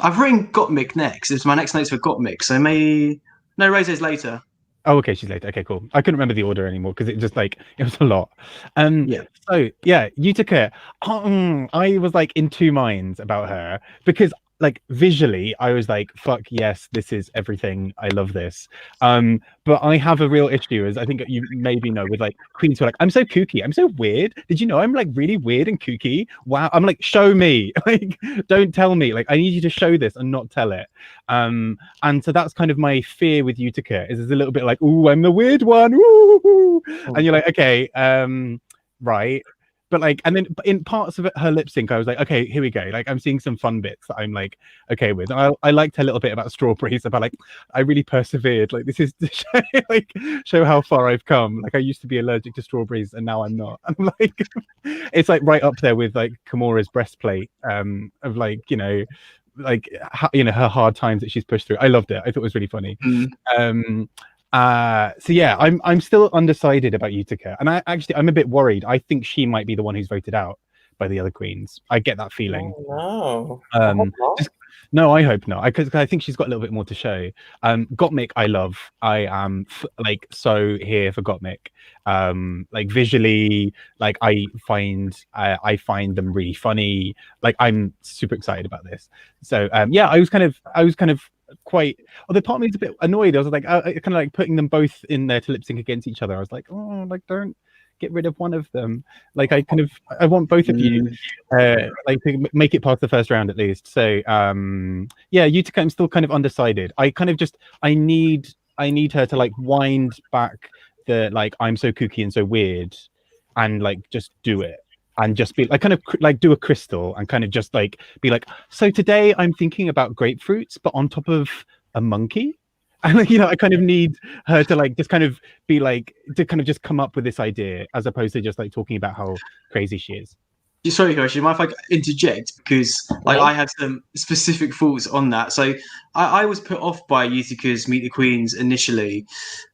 I've written Gottmik next. It's my next notes for Gottmik. So no, Rose's later. Oh, okay, she's later. Okay, cool. I couldn't remember the order anymore because it just like it was a lot. Yeah. So yeah, Utica. I was like in two minds about her because like visually I was like, fuck yes, this is everything. I love this. But I have a real issue, as I think you maybe know, with like queens who are like, I'm so kooky, I'm so weird. Did you know I'm like really weird and kooky? Wow. I'm like, show me. Like, don't tell me. Like, I need you to show this and not tell it. And so that's kind of my fear with Utica, is it's a little bit like, ooh, I'm the weird one. Ooh. And you're like, okay, right. But like, and then in parts of her lip sync, I was like, okay, here we go. Like, I'm seeing some fun bits that I'm like, okay with. And I liked her little bit about strawberries, about like, I really persevered. Like, this is to show, like, show how far I've come. Like, I used to be allergic to strawberries, and now I'm not. I'm like, it's like right up there with like Kimura's breastplate, of like, you know, like, her hard times that she's pushed through. I loved it. I thought it was really funny. So yeah, I'm still undecided about Utica, and I'm a bit worried. I think she might be the one who's voted out by the other queens. I get that feeling. Oh, no. I hope not. No, I hope not, because I think she's got a little bit more to show. Gottmik, I love. I am like so here for Gottmik. Like visually, like I find them really funny. Like, I'm super excited about this. So yeah, I was kind of quite, although part of me is a bit annoyed. I was like, kind of like putting them both in there to lip sync against each other. I was like, oh, like, don't get rid of one of them. Like, I want both of you like to make it past the first round at least. So yeah, Utica, I'm still kind of undecided. I need her to like wind back the like, I'm so kooky and so weird, and like just do it. And just be like, kind of like do a crystal and kind of just like be like, so today I'm thinking about grapefruits, but on top of a monkey. And like, you know, I kind of need her to like just kind of be like, to kind of just come up with this idea, as opposed to just like talking about how crazy she is. Sorry, Hirsch, you mind if I interject? Because like, I have some specific thoughts on that. So I was put off by Utica's Meet the Queens initially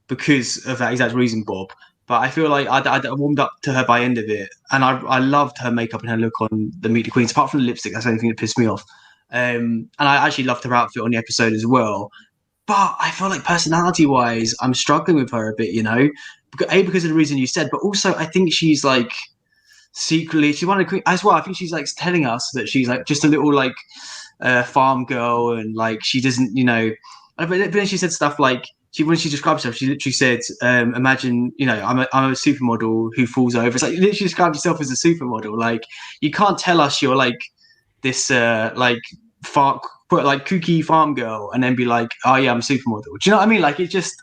because of that exact reason, Bob. But I feel like I warmed up to her by the end of it. And I loved her makeup and her look on the Meet the Queens, apart from the lipstick. That's the only thing that pissed me off. And I actually loved her outfit on the episode as well. But I feel like personality-wise, I'm struggling with her a bit, you know? Because of the reason you said, but also I think she's like, secretly, she's one of the queens as well. I think she's like telling us that she's like just a little like farm girl, and like she doesn't, you know. But then she said stuff like, when she described herself, she literally said, imagine, you know, I'm a supermodel who falls over. It's like, you literally described yourself as a supermodel. Like, you can't tell us you're like this like kooky farm girl and then be like, oh yeah, I'm a supermodel. Do you know what I mean? Like, it's just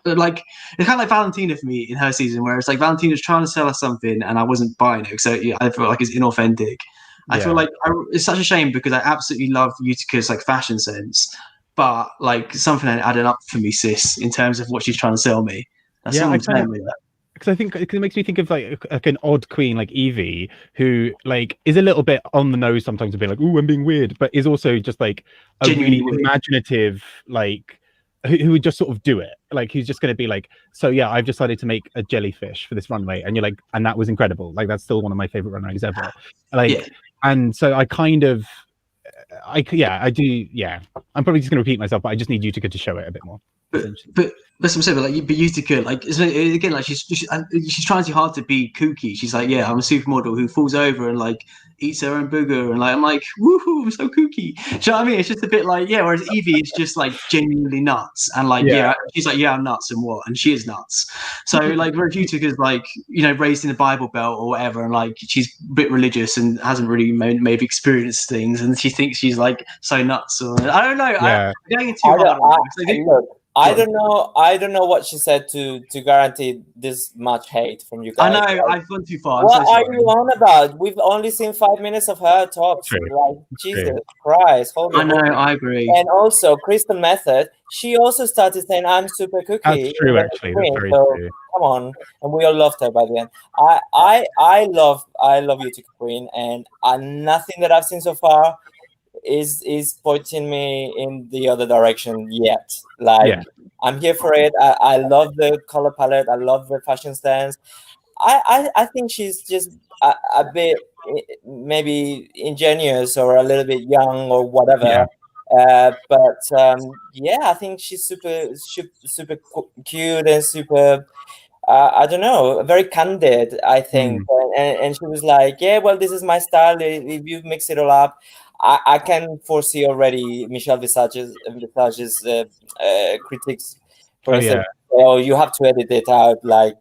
like, it's kind of like Valentina for me in her season, where it's like Valentina's trying to sell us something and I wasn't buying it. So yeah, I feel like it's inauthentic. I feel like it's such a shame, because I absolutely love Utica's like fashion sense, but like something ain't adding up for me, sis, in terms of what she's trying to sell me. That's yeah, that. Because I think it makes me think of like an odd queen like Evie, who like is a little bit on the nose sometimes, of being like, "Ooh, I'm being weird," but is also just like a genuinely really imaginative, like who would just sort of do it. Like, who's just going to be like, "So yeah, I've decided to make a jellyfish for this runway," and you're like, "And that was incredible." Like, that's still one of my favorite runways ever. Like, and so I kind of, I do. Yeah, I'm probably just going to repeat myself, but I just need Utica to show it a bit more. But that's what I'm saying. But like, Utica, like, again, like she's trying too hard to be kooky. She's like, yeah, I'm a supermodel who falls over and like eats her own booger, and like I'm like, woohoo, I'm so kooky. Do you know what I mean? It's just a bit like, yeah. Whereas Evie is just like genuinely nuts, and like she's like, yeah, I'm nuts, and what, and she is nuts. So like, whereas Utika's like, raised in a Bible Belt or whatever, and like she's a bit religious and hasn't really maybe experienced things, and she thinks she's like so nuts. Or I don't know. I'm getting too hard on her. I don't know what she said to guarantee this much hate from you guys. I know, I've gone too far. What are you on about? We've only seen 5 minutes of her talks. Like, Jesus Christ. I know, I agree. And also, Crystal Method, she also started saying, I'm super cookie. That's true, actually. That's very true. Come on. And we all loved her by the end. I love Utica Queen, and nothing that I've seen so far is pointing me in the other direction yet. Like, I'm here for it. I love the color palette. I love the fashion stance. I think she's just a bit maybe ingenious or a little bit young or whatever. But I think she's super cute and super. I don't know, very candid, I think. And she was like, yeah, well, this is my style. If you mix it all up, I can foresee already Michelle Visage's critics. For instance, you have to edit it out like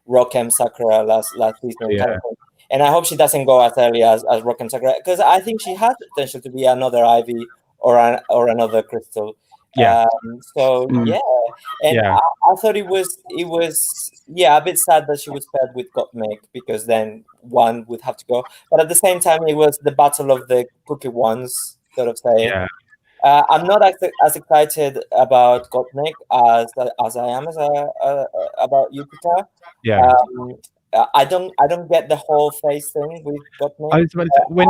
Rock'em Sakura last season. Kind of thing. And I hope she doesn't go as early as Rock'em Sakura, because I think she has the potential to be another Ivy or another Crystal. I thought it was a bit sad that she was paired with Gottmik, because then one would have to go. But at the same time, it was the battle of the cookie ones, sort of saying. I'm not as excited about Gottmik as I am about Utica. I don't get the whole face thing with Gottmik. I was about to say, when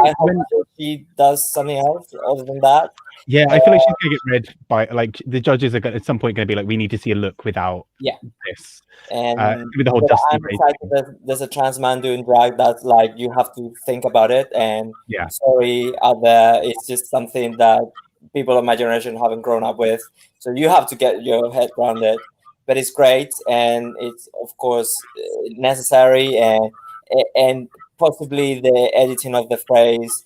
she does something else other than that. Yeah, I feel like she's gonna get read by, like, the judges are at some point going to be like, we need to see a look without this. And with the whole Dusty I'm excited there's a trans man doing drag that's like, you have to think about it. And sorry, out there, it's just something that people of my generation haven't grown up with. So you have to get your head around it. But it's great, and it's of course necessary, and possibly the editing of the phrase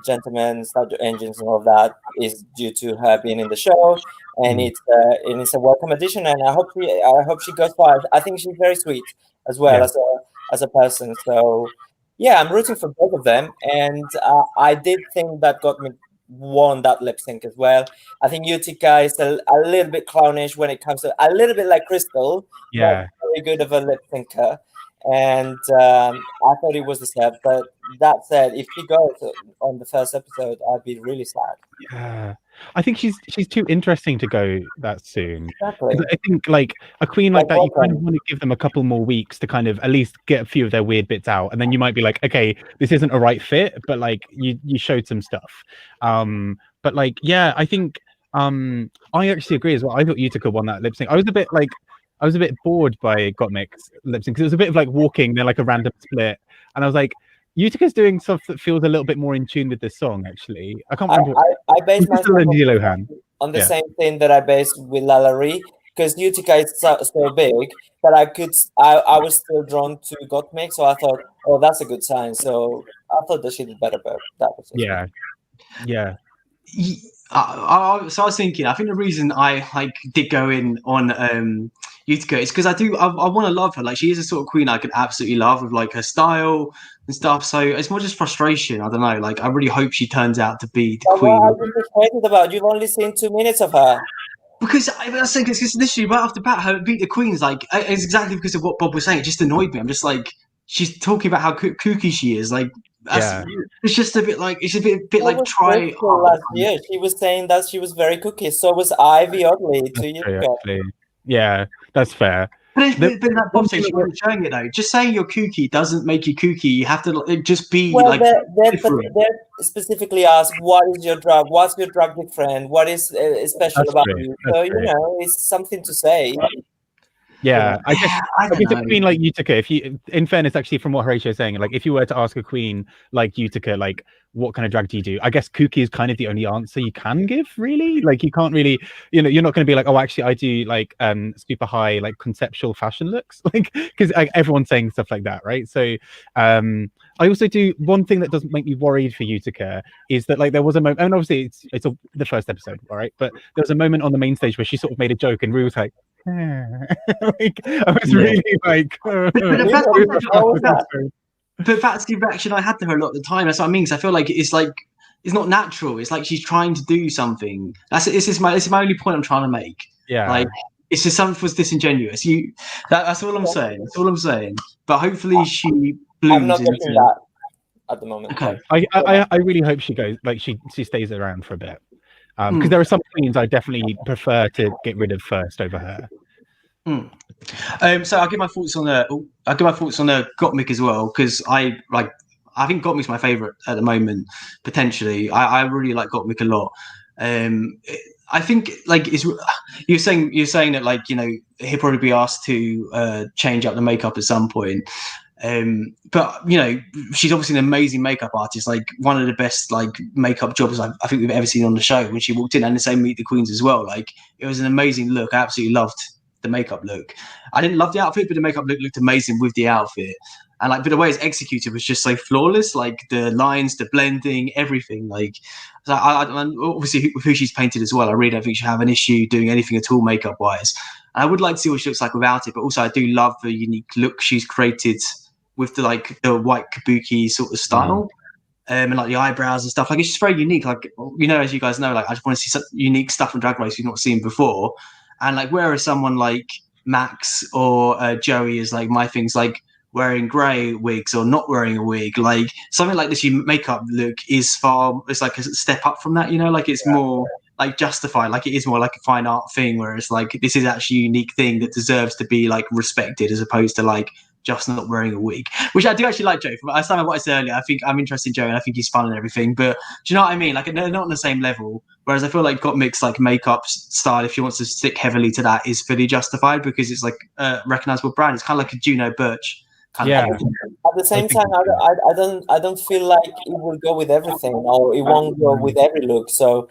"gentlemen, start your engines" and all of that is due to her being in the show, and it's a welcome addition. And I hope she goes far. I think she's very sweet as well as a person. So I'm rooting for both of them, and I did think that got me. Won that lip sync as well. I think Utica is a little bit clownish when it comes to, a little bit like Crystal, very good of a lip syncer, and I thought it was a step. But that said, if she goes on the first episode, I'd be really sad. I think she's too interesting to go that soon. Exactly. I think like a queen like that, you kind of want to give them a couple more weeks to kind of at least get a few of their weird bits out, and then you might be like, okay, this isn't a right fit, but like you showed some stuff. But like, I think I actually agree as well. I thought Utica won that lip sync. I was a bit bored by Gottmik's lip sync because it was a bit of like walking, then like a random split, and I was like, Utica's doing stuff that feels a little bit more in tune with this song. Actually, I can't remember. I based myself on the same thing that I based with Lalaurie, because Utica is so big, but I was still drawn to Gottmik, so I thought, oh, that's a good sign. So I thought that she did better, but that was it. So I was thinking, I think the reason I did go in on Utica is because I want to love her. Like, she is a sort of queen I could absolutely love, with like her style and stuff. So it's more just frustration. I don't know. Like, I really hope she turns out to be the queen. What are you frustrated about? You've only seen 2 minutes of her. Because I think it's literally right off the bat, her beat the queens. Like, it's exactly because of what Bob was saying. It just annoyed me. I'm just like, she's talking about how kooky she is. Like, it's just a bit like, it's a bit like try. Last year, she was saying that she was very kooky. So was Ivy, oddly, 2 years ago. Yeah, that's fair. But that Bob said she wasn't showing it though. Just saying you're kooky doesn't make you kooky. You have to just be like. They're specifically asked, "What is your drug? What's your drug different? What is special about you?" So it's something to say. Yeah, I guess a queen like Utica, if you, in fairness, actually, from what Horatio is saying, like, if you were to ask a queen like Utica, like, what kind of drag do you do? I guess kooky is kind of the only answer you can give, really. Like, you can't really, you're not going to be like, oh, actually, I do like super high, like, conceptual fashion looks, like, because everyone's saying stuff like that, right? So, I also do one thing that doesn't make me worried for Utica is that like there was a moment, and obviously the first episode, all right, but there was a moment on the main stage where she sort of made a joke, and Rue was like, like I was really like, but that's the reaction I had to her a lot of the time. That's what I mean. Because I feel like it's not natural. It's like she's trying to do something. This is my only point I'm trying to make. Yeah. Like it's just something was disingenuous. That's all I'm saying. That's all I'm saying. But hopefully she blooms I'm not getting that at the moment. Okay. I really hope she goes, like she stays around for a bit. Because there are some queens I definitely prefer to get rid of first over her. So I'll give my thoughts on Gottmik as well, because I think Gottmik's my favourite at the moment. Potentially, I really like Gottmik a lot. I think like you're saying that like he'll probably be asked to change up the makeup at some point. But she's obviously an amazing makeup artist, like one of the best like makeup jobs I think we've ever seen on the show. When she walked in, and the same Meet the Queens as well, like it was an amazing look. I absolutely loved the makeup look. I didn't love the outfit, but the makeup looked amazing with the outfit. And but the way it's executed was just so flawless, like the lines, the blending, everything. Like, so obviously with who she's painted as well, I really don't think she'll have an issue doing anything at all makeup wise. And I would like to see what she looks like without it, but also I do love the unique look she's created with the white kabuki sort of style. And like the eyebrows and stuff. Like it's just very unique. Like as you guys know, like I just want to see some unique stuff in Drag Race we've not seen before. And like whereas someone like Max or Joey is like my things like wearing grey wigs or not wearing a wig, like something like this makeup look is it's like a step up from that, like it's more like justified, like it is more like a fine art thing, whereas like this is actually a unique thing that deserves to be like respected as opposed to like just not wearing a wig, which I do actually like Joe. I stand by what I said earlier. I think I'm interested in Joe and I think he's fun and everything, but do you know what I mean? Like they're not on the same level. Whereas I feel like Gottmik's like makeup style, if she wants to stick heavily to that, is fully justified because it's like a recognizable brand. It's kind of like a Juno Birch. At the same time, I don't feel like it will go with everything, or it won't go with every look. So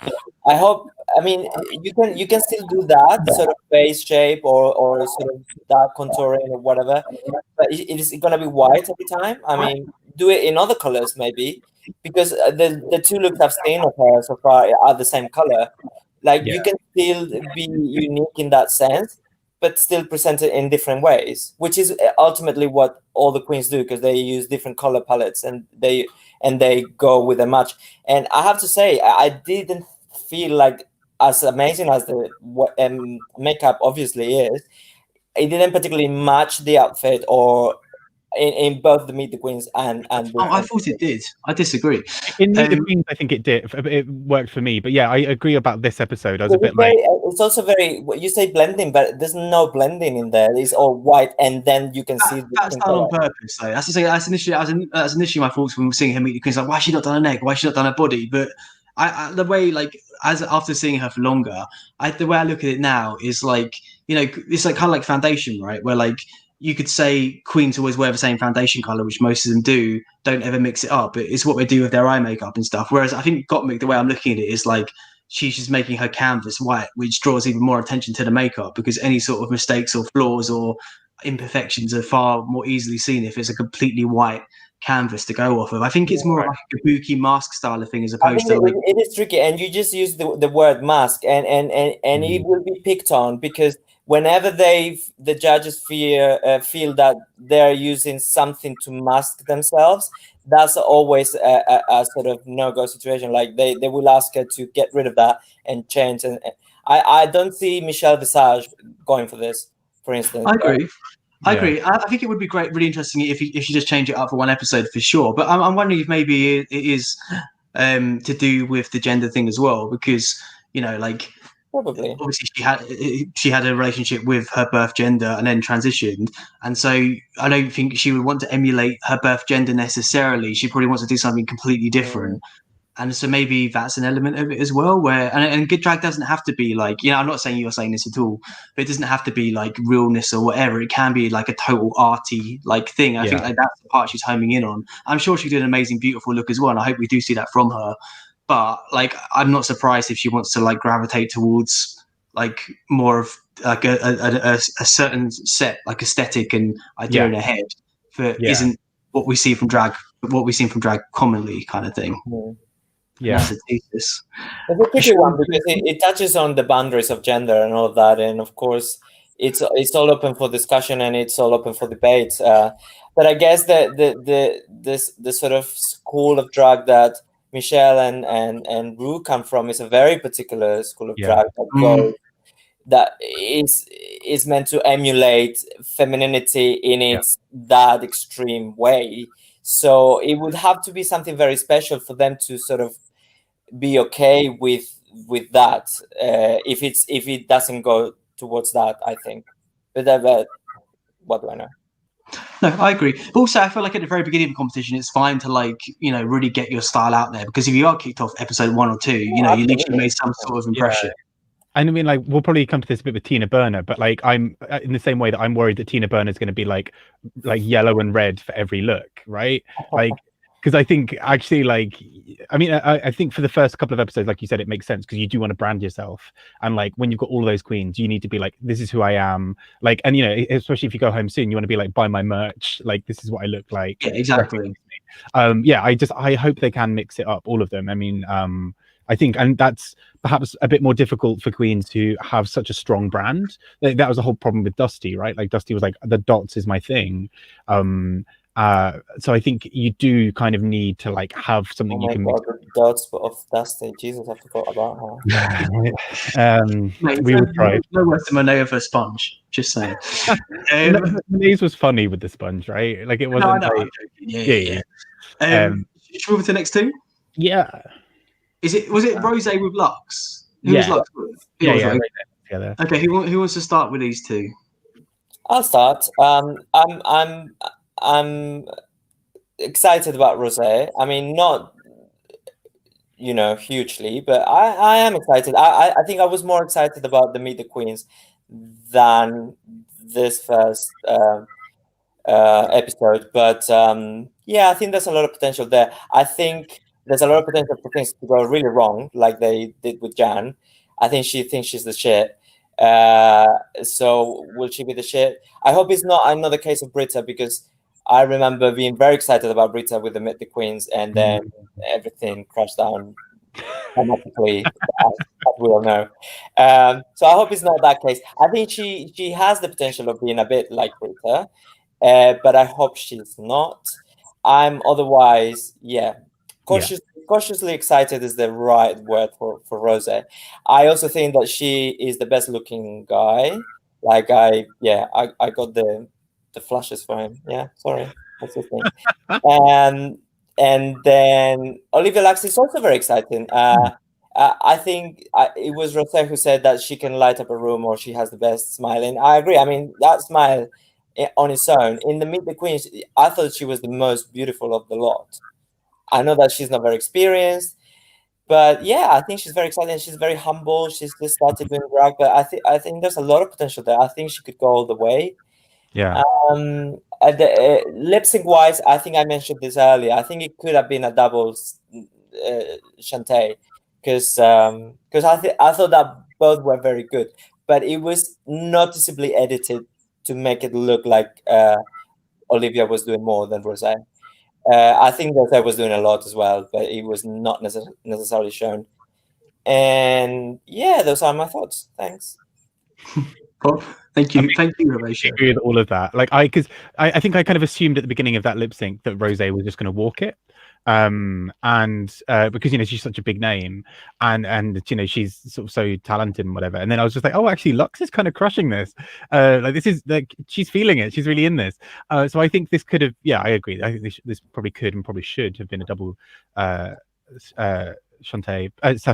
I hope. I mean, you can still do that sort of face shape or sort of dark contouring or whatever, but it is going to be white every time. I mean, do it in other colors maybe, because the two looks I've seen of her so far are the same color. Like you can still be unique in that sense, but still present it in different ways, which is ultimately what all the queens do, because they use different color palettes and they go with a match. And I have to say, I didn't feel like, as amazing as the makeup obviously is, it didn't particularly match the outfit or in both the Meet the Queens and I thought it did. I disagree. In Meet the Queens, I think it did. It worked for me, but yeah, I agree about this episode. I was a bit like, it's also very. You say blending, but there's no blending in there. It's all white, and then you can see that's done on purpose. Though that's to say, that's initially my thoughts when seeing her Meet the Queens. Like, why has she not done her neck? Why has she not done her body? But the way after seeing her for longer, the way I look at it now is like it's like kind of like foundation, right? Where like you could say queens always wear the same foundation color, which most of them do, don't ever mix it up. It's what they do with their eye makeup and stuff. Whereas I think Gottmik, the way I'm looking at it is like she's just making her canvas white, which draws even more attention to the makeup because any sort of mistakes or flaws or imperfections are far more easily seen if it's a completely white canvas to go off of. I think it's more like a kabuki mask style of thing as opposed to like, it is tricky, and you just use the word mask and it will be picked on because whenever the judges feel that they're using something to mask themselves, that's always a sort of no-go situation. Like they will ask her to get rid of that and change. And I don't see Michelle Visage going for this, for instance. I agree. I agree. I think it would be great, really interesting if you just change it up for one episode for sure. But I'm wondering if maybe it is to do with the gender thing as well, because like probably obviously she had a relationship with her birth gender and then transitioned, and so I don't think she would want to emulate her birth gender necessarily. She probably wants to do something completely different. And so maybe that's an element of it as well, where and good drag doesn't have to be like, I'm not saying you're saying this at all, but it doesn't have to be like realness or whatever. It can be like a total arty like thing. I think like that's the part she's homing in on. I'm sure she did an amazing, beautiful look as well, and I hope we do see that from her. But like, I'm not surprised if she wants to like gravitate towards like more of like a certain set like aesthetic and idea in her head that isn't what we see from drag what we've seen from drag commonly, kind of thing. Yeah, that's a thesis. It's a tricky one because it touches on the boundaries of gender and all of that, and of course, it's all open for discussion and it's all open for debate. But I guess the sort of school of drag that Michelle and Rue come from is a very particular school of drag that is meant to emulate femininity in its that extreme way. So it would have to be something very special for them to sort of be okay with that if it doesn't go towards that, I think. But what do I know? No, I agree. But also, I feel like at the very beginning of the competition, it's fine to really get your style out there, because if you are kicked off episode 1 or 2, you literally made some sort of impression. And I mean, like, we'll probably come to this a bit with Tina Burner, but like, I'm in the same way that I'm worried that Tina Burner is going to be like yellow and red for every look, right? Like, because I think actually, like, I mean, I think for the first couple of episodes, like you said, it makes sense because you do want to brand yourself, and like when you've got all those queens, you need to be like, this is who I am, like, and especially if you go home soon, you want to be like, buy my merch, like this is what I look like. Yeah, exactly. I hope they can mix it up, all of them. I mean, I think, and that's perhaps a bit more difficult for queens to have such a strong brand. That was a whole problem with Dusty, right? Like Dusty was like, the dots is my thing. So I think you do kind of need to like have something you can mix. The dots of Dusty, Jesus, I forgot about her. Mate, we would try. No worse than Monet of a sponge. Just saying. Monet's was funny with the sponge, right? Like it wasn't. No, yeah. Should we move to the next two? Yeah. Was it Rose with Lux? Who was Lux? Yeah. Okay, who wants to start with these two? I'll start. I'm excited about Rose. I mean, not hugely, but I am excited. I think I was more excited about the Meet the Queens than this first episode. But I think there's a lot of potential there. I think there's a lot of potential for things to go really wrong, like they did with Jan. I think she thinks she's the shit. So will she be the shit? I hope it's not another case of Britta, because I remember being very excited about Britta with the Meet the Queens, and then everything crashed down dramatically, as we all know. So I hope it's not that case. I think she has the potential of being a bit like Britta, but I hope she's not. I'm otherwise, cautiously excited is the right word for Rose. I also think that she is the best looking guy. Like I got the flashes for him. Yeah, sorry, that's the thing. And then Olivia Lux is also very exciting. I think it was Rose who said that she can light up a room, or she has the best smile. And I agree. I mean, that smile on its own, in the Meet the Queens, I thought she was the most beautiful of the lot. I know that she's not very experienced, but I think she's very exciting. She's very humble. She's just started doing drag, but I think there's a lot of potential there. I think she could go all the way. Yeah. Lip sync wise, I think I mentioned this earlier. I think it could have been a double Shantae, because I thought that both were very good, but it was noticeably edited to make it look like Olivia was doing more than Rose. I think Rose was doing a lot as well, but it was not necessarily shown. And those are my thoughts. Thanks. Cool. Thank you, Horatio. I agree with all of that. Like because I think I kind of assumed at the beginning of that lip sync that Rose was just going to walk it, and because she's such a big name, and she's sort of so talented and whatever. And then I was just like, oh, actually, Lux is kind of crushing this. Like this is like she's feeling it. She's really in this. So I think this could have. Yeah, I agree. I think this probably could and probably should have been a double. Shantae, that's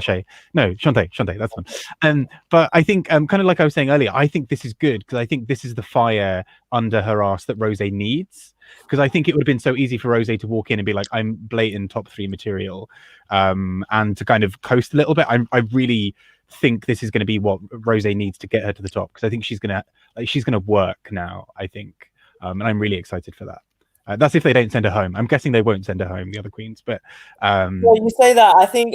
one. But I think kind of like I was saying earlier, I think this is good because I think this is the fire under her ass that Rose needs. Because I think it would have been so easy for Rose to walk in and be like, I'm blatant top 3 material, and to kind of coast a little bit. I really think this is going to be what Rose needs to get her to the top, because I think she's gonna work now. I think, and I'm really excited for that. That's if they don't send her home. I'm guessing they won't send her home, the other queens. But well, you say that. I think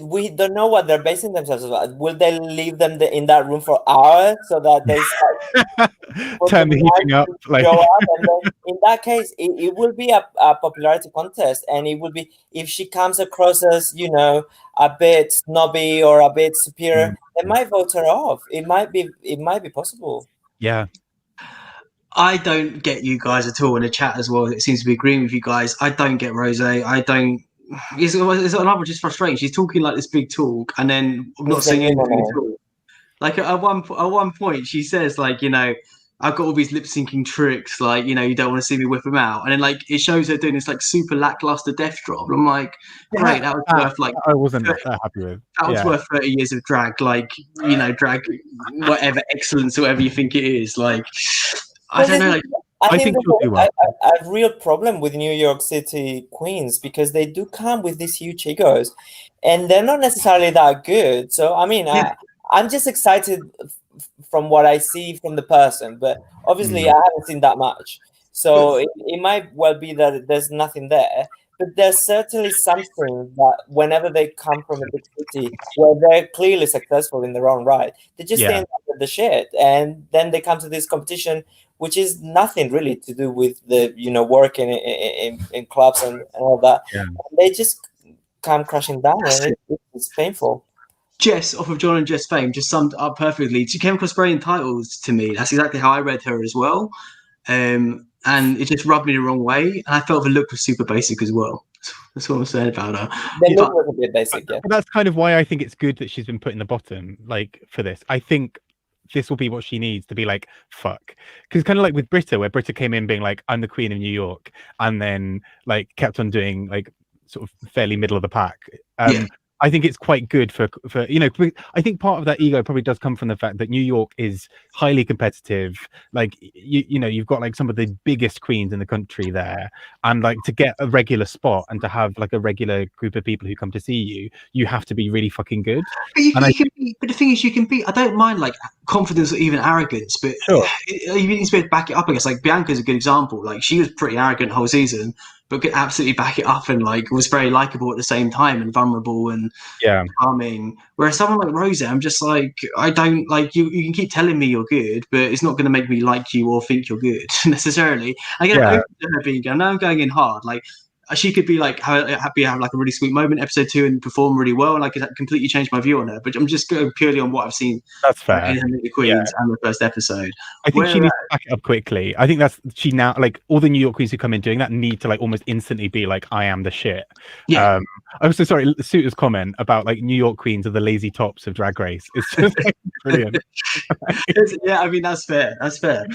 we don't know what they're basing themselves on. Will they leave them in that room for hours so that they turn the heating up? Like, show up? And then in that case, it will be a popularity contest, and it will be if she comes across as a bit snobby or a bit superior, they might vote her off. It might be possible. Yeah. I don't get you guys at all in the chat as well. It seems to be agreeing with you guys. I don't get Rose. I don't. It's another just frustrating. She's talking like this big talk, and then not saying anything at all. Like at one point, she says like, I've got all these lip syncing tricks, like, you don't want to see me whip them out, and then like it shows her doing this like super lackluster death drop. And I'm like, great, that was worth like I wasn't happy with. That was worth 30 years of drag, like drag, whatever excellence, whatever you think it is, like. I don't know. Like, I think there's a real problem with New York City queens because they do come with these huge egos, and they're not necessarily that good. So I mean, I'm just excited from what I see from the person, but obviously I haven't seen that much. So it might well be that there's nothing there, but there's certainly something that whenever they come from a big city where they're clearly successful in their own right, they just end up with the shit, and then they come to this competition, which is nothing really to do with the working in clubs and all that. Yeah. And they just come crashing down, and it's painful. Jess, off of John and Jess fame, just summed up perfectly. She came across very entitled to me. That's exactly how I read her as well. And it just rubbed me the wrong way. And I felt the look was super basic as well. That's what I'm saying about her. The look was a bit basic, yeah. But that's kind of why I think it's good that she's been put in the bottom, like, for this. I think this will be what she needs to be like, fuck. Because kind of like with Britta, where Britta came in being like, I'm the queen of New York, and then like kept on doing like sort of fairly middle of the pack. I think it's quite good for I think part of that ego probably does come from the fact that New York is highly competitive. Like you've got like some of the biggest queens in the country there, and like to get a regular spot and to have like a regular group of people who come to see you have to be really fucking good. But the thing is, you can be. I don't mind like confidence or even arrogance, but you need to back it up. I guess like Bianca's a good example. Like she was pretty arrogant the whole season, but could absolutely back it up and like was very likable at the same time and vulnerable and charming. Whereas someone like Rose, I'm just like, I don't like you. You can keep telling me you're good, but it's not going to make me like you or think you're good necessarily. I get her being good. I know I'm going in hard. Like she could be like happy to have like a really sweet moment episode 2 and perform really well, and like it completely changed my view on her. But I'm just going purely on what I've seen. That's fair. In the Queens and the first episode. I think she needs to back it up quickly. I think she now, like all the New York queens who come in doing that need to like almost instantly be like, I am the shit. Yeah. I'm so sorry, Suiter's comment about like New York queens are the lazy tops of Drag Race. It's just like, brilliant. Yeah, I mean that's fair. That's fair.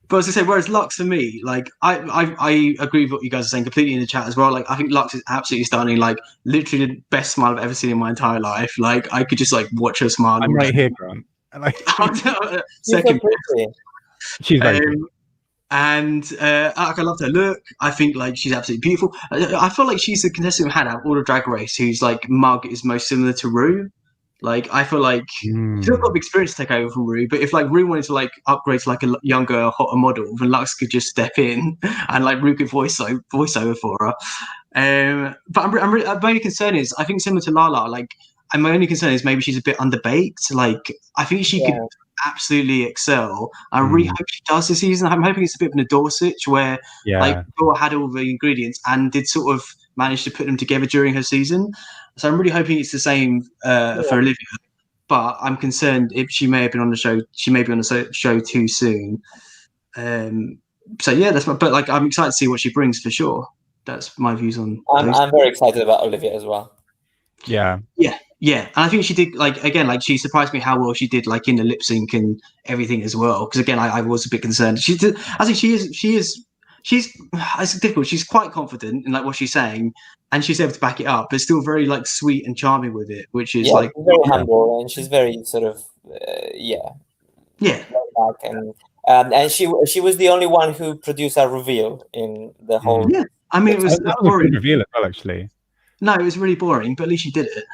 But as I say, whereas Lux for me, like I agree with what you guys are saying completely in the chat as well. Like I think Lux is absolutely stunning. Like literally the best smile I've ever seen in my entire life. Like I could just like watch her smile. I'm right here, Grant. Like, second, she's very good. And I loved her look. I think like she's absolutely beautiful. I feel like she's the contestant we had out of all of Drag Race whose like mug is most similar to Rue. Like I feel like she's not got the experience to take over from Rue, but if like Rue wanted to like upgrade to like a younger, hotter model, then Lux could just step in and like Rue could voiceover for her. But my only concern is I think similar to Lala, like my only concern is maybe she's a bit underbaked. Like I think she could absolutely excel. I really hope she does this season. I'm hoping it's a bit of an Dorsich where like Dora had all the ingredients and did sort of manage to put them together during her season. So I'm really hoping it's the same for Olivia. But I'm concerned if she may have been on the show. She may be on the show too soon. So yeah, that's but like I'm excited to see what she brings for sure. That's my views on. I'm very excited about Olivia as well. Yeah. And I think she did like again, like she surprised me how well she did like in the lip sync and everything as well. Because again, I was a bit concerned. I think she's it's difficult. She's quite confident in like what she's saying, and she's able to back it up, but still very like sweet and charming with it, which is like very humble, and she's very sort of and she was the only one who produced a reveal in the whole. Yeah, I mean it was a good reveal as well, actually. No, it was really boring, but at least she did it.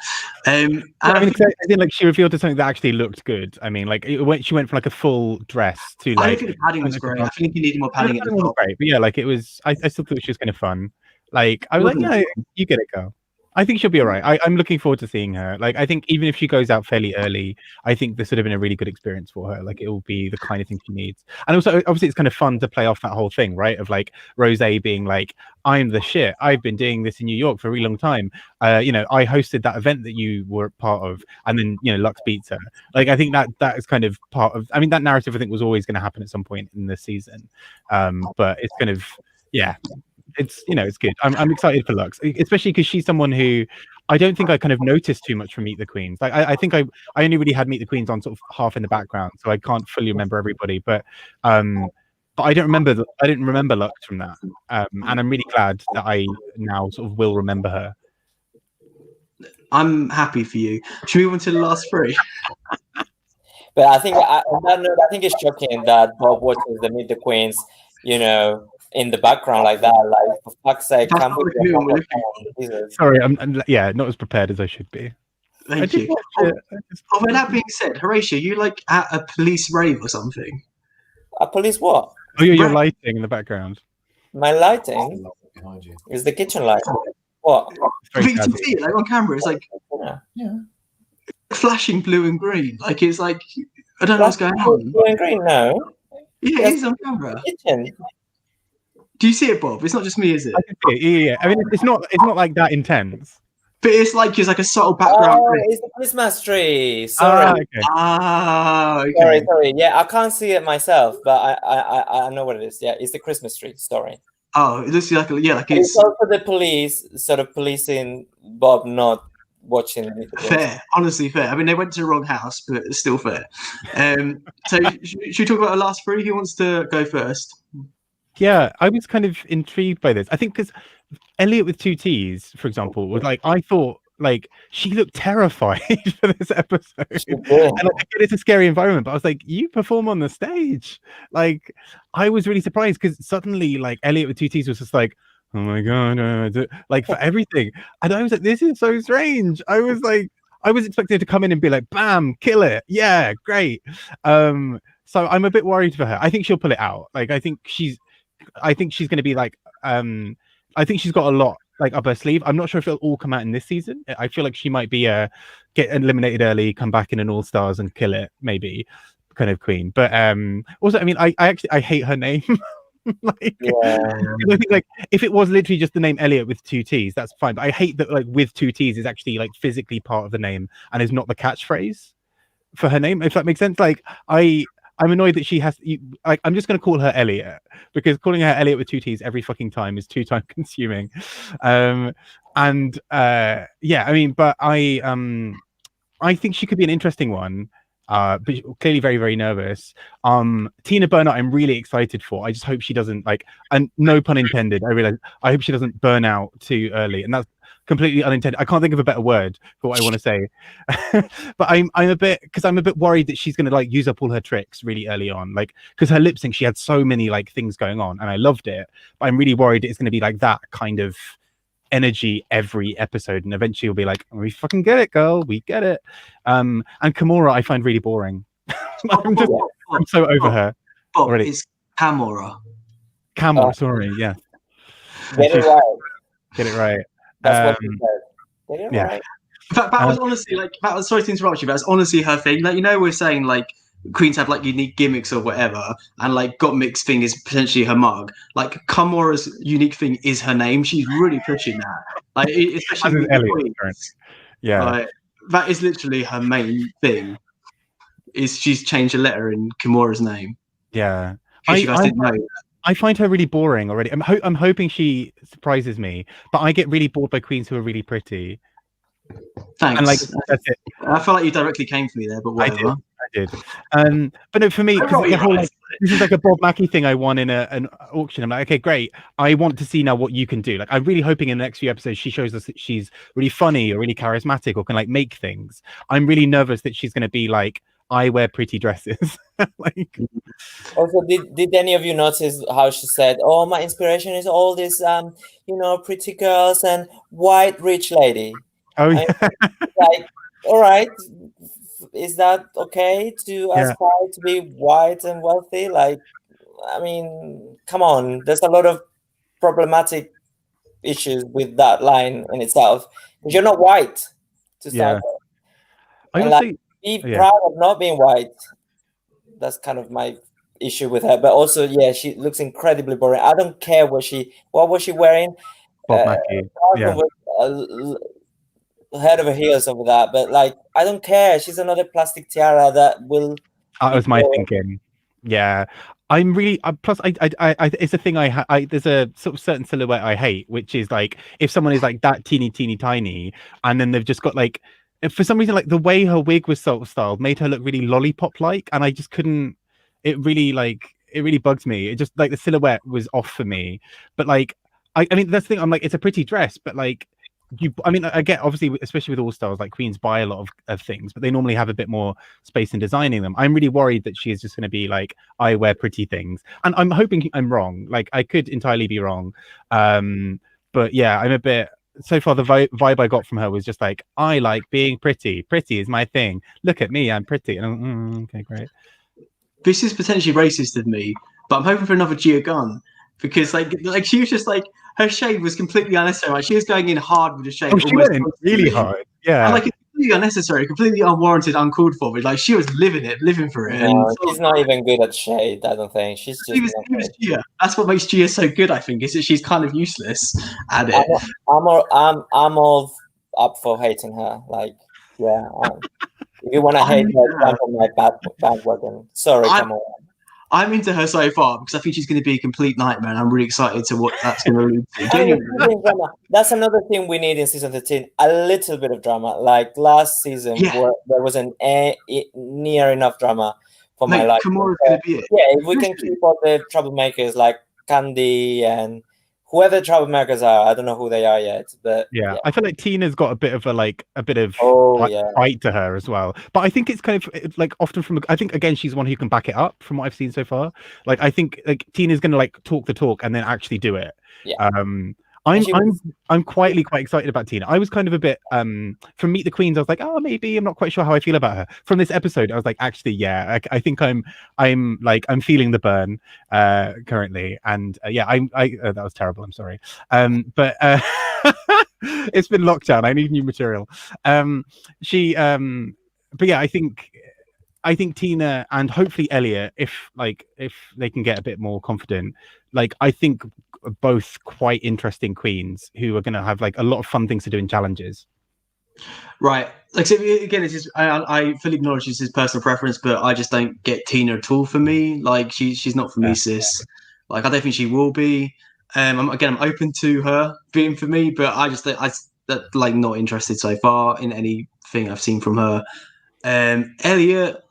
And I mean, think, I think like she revealed to something that actually looked good. I mean, like she went from like a full dress to I like. don't think the padding was great. I think you needed more I padding mean, at it the wasn't top. great, but yeah, like it was. I still thought she was kind of fun. Like I was like, Wasn't yeah, you get it, girl. I think she'll be all right. I'm looking forward to seeing her. Like, I think even if she goes out fairly early, I think this would have been a really good experience for her. Like, it will be the kind of thing she needs. And also, obviously, it's kind of fun to play off that whole thing, right? Of like Rose being like, "I'm the shit. I've been doing this in New York for a really long time. You know, I hosted that event that you were part of, and then Lux beats her." Like, I think that is kind of part of. I mean, that narrative I think was always going to happen at some point in this season, but it's kind of it's it's good. I'm excited for Lux, especially because she's someone who I don't think I kind of noticed too much from Meet the Queens. Like I think I only really had Meet the Queens on sort of half in the background, so I can't fully remember everybody. But I don't remember I didn't remember Lux from that, and I'm really glad that I now sort of will remember her. I'm happy for you. Should we move on to the last three? But I think on that note, I think it's shocking that Bob watches the Meet the Queens, in the background like that. Like, for fuck's sake, That's come not with the your film we're proper looking plan, Jesus. Sorry, I'm not as prepared as I should be. Thank you. With that being said, Horatio, you like at a police rave or something? A police what? Oh, your lighting in the background. My lighting behind you is the kitchen light. What? But you can see it like on camera. It's like flashing blue and green. Like it's like I don't know what's going on. Blue and green, no. Yeah, it is on camera. Kitchen. Do you see it, Bob? It's not just me, is it? I can see it. Yeah. I mean, it's not like that intense. But it's like just like a subtle background. Oh, it's the Christmas tree. Sorry. Okay. Sorry. Yeah, I can't see it myself, but I know what it is. Yeah, it's the Christmas tree. Sorry. Oh, it looks like like it's also the police sort of policing Bob not watching. Fair, honestly fair. I mean, they went to the wrong house, but it's still fair. So should we talk about the last three? Who wants to go first? Yeah, I was kind of intrigued by this. I think because Elliot with two T's, for example, was like, I thought like she looked terrified for this episode. And like, it's a scary environment, but I was like, you perform on the stage. Like, I was really surprised because suddenly, like, Elliot with two T's was just like, oh my god, like for everything. And I was like, this is so strange. I was expecting to come in and be like, bam, kill it. Yeah, great. So I'm a bit worried for her. I think she'll pull it out. Like, I think she's going to be like, I think she's got a lot like up her sleeve. I'm not sure if it'll all come out in this season. I feel like she might be get eliminated early, come back in an All Stars and kill it, maybe kind of queen. But also, I mean, I hate her name. Like, I think like if it was literally just the name Elliot with two T's, that's fine. But I hate that like with two T's is actually like physically part of the name and is not the catchphrase for her name. If that makes sense. Like I'm annoyed that she has. Like, I'm just going to call her Elliot because calling her Elliot with two T's every fucking time is too time consuming. Yeah, I mean, but I think she could be an interesting one. But clearly very, very nervous. Tina Burner, I'm really excited for. I just hope she doesn't and no pun intended. I hope she doesn't burn out too early, and that's completely unintended. I can't think of a better word for what I want to say. But I'm a bit worried that she's going to use up all her tricks really early on, because her lip sync, she had so many things going on, and I loved it. But I'm really worried it's going to be that kind of energy every episode, and eventually you'll be like, we fucking get it, girl, we get it. And Kimura I find really boring. I'm so over her already. It's Kamora. Sorry, yeah. Get it right. Get it right. That's what she said. Get it right. That was honestly sorry to interrupt you, but that's honestly her thing. We're saying queens have unique gimmicks or whatever, and Gottmik's thing is potentially her mug. Kamora's unique thing is her name. She's really pushing that. Especially with the queens. Yeah. That is literally her main thing. Is she's changed a letter in Kamora's name. Yeah. You guys didn't know. I find her really boring already. I'm hoping she surprises me, but I get really bored by queens who are really pretty. Thanks. And that's it. I feel like you directly came for me there, but whatever. I did. But no, for me, this is a Bob Mackie thing I won in an auction. I'm like, okay, great. I want to see now what you can do. I'm really hoping in the next few episodes she shows us that she's really funny or really charismatic or can make things. I'm really nervous that she's going to be I wear pretty dresses. Like, Also, did any of you notice how she said, "Oh, my inspiration is all these pretty girls and white rich lady." oh I yeah, mean, like, all right, is that okay to yeah, aspire to be white and wealthy? Like, I mean, come on, there's a lot of problematic issues with that line in itself because you're not white to start yeah. with. I And also, like, be yeah, proud of not being white. That's kind of my issue with her. But also, yeah, she looks incredibly boring. I don't care what was she wearing. Bob Mackie. Carlton Yeah, was head over heels over that. But like, I don't care. She's another plastic tiara that will that be was my boring. thinking. Yeah, I'm really. Plus, it's a thing. There's a sort of certain silhouette I hate, which is like if someone is like that teeny tiny, and then they've just got like, for some reason, like the way her wig was sort of styled made her look really lollipop like, and I just couldn't. It really bugs me. It just like the silhouette was off for me. But like, I mean, that's the thing. I'm like, it's a pretty dress, but like. I mean, I get obviously, especially with All Stars, like Queens buy a lot of things, but they normally have a bit more space in designing them. I'm really worried that she is just going to be like, I wear pretty things, and I'm hoping I'm wrong. Like, I could entirely be wrong, but yeah, I'm a bit. So far, the vibe I got from her was just like, I like being pretty. Pretty is my thing. Look at me, I'm pretty. And I'm, okay, great. This is potentially racist of me, but I'm hoping for another Gia Gunn because like she was just like her shade was completely unnecessary. Like she was going in hard with the shade, Oh, she almost went in really hard. Yeah. and like it's completely unnecessary, completely unwarranted, uncalled for. But like she was living for it. And No, she's not even good at shade. I don't think she's just. he was Gia. That's what makes Gia so good. I think is that she's kind of useless at it. I'm all up for hating her. Like, yeah. If you want to hate her, jump on my bandwagon. Sorry, come on. I'm into her so far because I think she's going to be a complete nightmare, and I'm really excited to what that's going to lead to. Genuinely. That's another thing we need in season 13. A little bit of drama. Like last season, where there wasn't near enough drama for my life. Kimura's going to be it. Yeah, if we can keep all the troublemakers like Candy and whoever the troublemakers are, I don't know who they are yet, but yeah. I feel like Tina's got a bit of fight to her as well. But I think it's kind of like often I think again she's one who can back it up from what I've seen so far. Like I think like Tina's gonna like talk the talk and then actually do it. Yeah. I'm quietly quite excited about Tina. I was kind of a bit from Meet the Queens. I was like, oh, maybe I'm not quite sure how I feel about her. From this episode, I was like, actually, yeah, I think I'm feeling the burn currently, and yeah, that was terrible. I'm sorry, but it's been lockdown. I need new material. But yeah, I think Tina and hopefully Elliot, if they can get a bit more confident, like I think both quite interesting queens who are going to have like a lot of fun things to do in challenges. Right. Like so again, it's just I fully acknowledge this is personal preference, but I just don't get Tina at all for me. Like she's not for me, sis. Like I don't think she will be. I'm open to her being for me, but I like not interested so far in anything I've seen from her. Elliot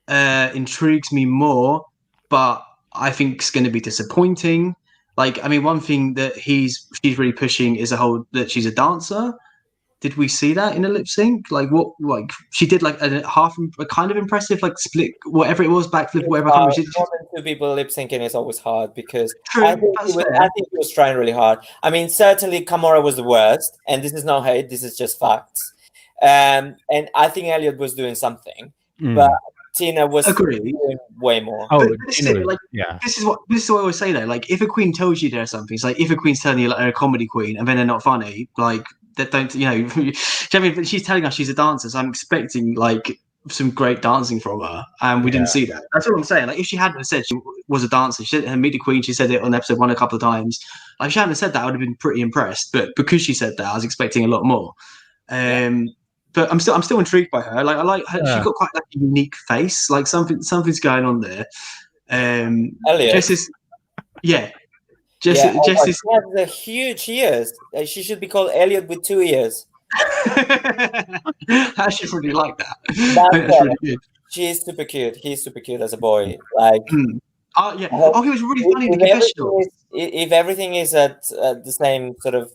intrigues me more, but I think it's going to be disappointing. Like, I mean, one thing that she's really pushing is that she's a dancer. Did we see that in a lip sync? Like what? Like she did like a kind of impressive like split, whatever it was, backflip, whatever. More than two people lip syncing is always hard because True, I think he was trying really hard. I mean, certainly Kimura was the worst, and this is no hate. This is just facts. And I think Elliot was doing something, but Tina was doing way more. Oh, this is what I always say though. Like, if a queen tells you there's something, it's like if a queen's telling you like, they're a comedy queen and then they're not funny, like that don't I mean, she's telling us she's a dancer, so I'm expecting like some great dancing from her, and we didn't see that. That's what I'm saying. Like, if she hadn't said she was a dancer, she said her Meet the Queen, she said it on episode 1 a couple of times. Like, if she hadn't said that, I would have been pretty impressed. But because she said that, I was expecting a lot more. But I'm still intrigued by her. Like, I like her. She's got quite like a unique face. Like something's going on there. Elliot. Jess is. She has a huge ears. She should be called Elliot with 2 ears. I actually really like that. That's really good. She is super cute. He's super cute as a boy. Like, oh yeah. Oh, he was really funny in the confessional. If everything is at the same sort of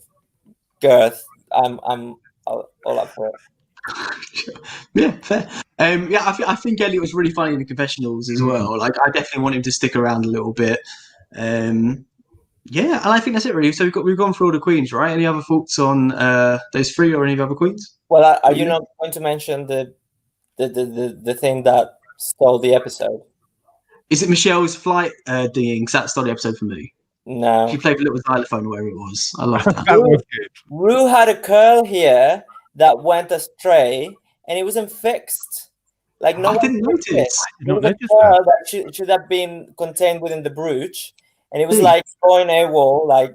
girth, I'm all up for it. Yeah, fair. I think Elliot was really funny in the confessionals as well. Like, I definitely want him to stick around a little bit. Yeah, and I think that's it really. So we've gone through all the queens, right? Any other thoughts on those three or any other queens? Well, are you not going to mention the thing that stole the episode? Is it Michelle's flight dinging? 'Cause that stole the episode for me. No. She played with little xylophone where it was. I love that. That was good. Rue had a curl here that went astray, and it wasn't fixed. Like no I one didn't fixed it. notice. I did not It was a notice curl that. that should have been contained within the brooch, and it was Hmm. like going AWOL, like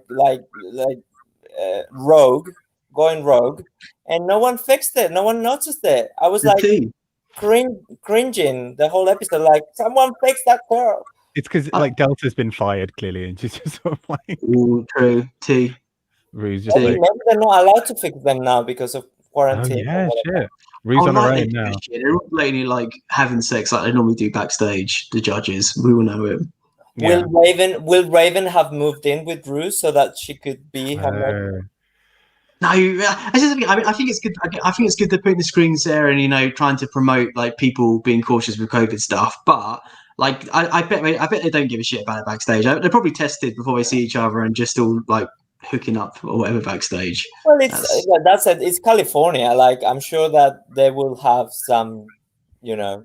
rogue, going rogue, and no one fixed it. No one noticed it. I was The like tea. cringing the whole episode. Like, someone fix that curl. It's because like Delta's been fired clearly, and she's just sort of like Ooh, true. Tea. Rue's just Maybe, like, maybe they're not allowed to fix them now because of oh quarantine. yeah, shit. Rue's on her like own they do now. this shit. They're all blatantly like having sex like they normally do backstage. The judges, we all know it. Yeah. Will Raven have moved in with Rue so that she could be her? No, I think it's good. I think it's good they're putting the screens there and trying to promote like people being cautious with COVID stuff. But like, I bet they don't give a shit about it backstage. They're probably tested before they see each other and just all like hooking up or whatever backstage. Well, it's California. Like, I'm sure that they will have some,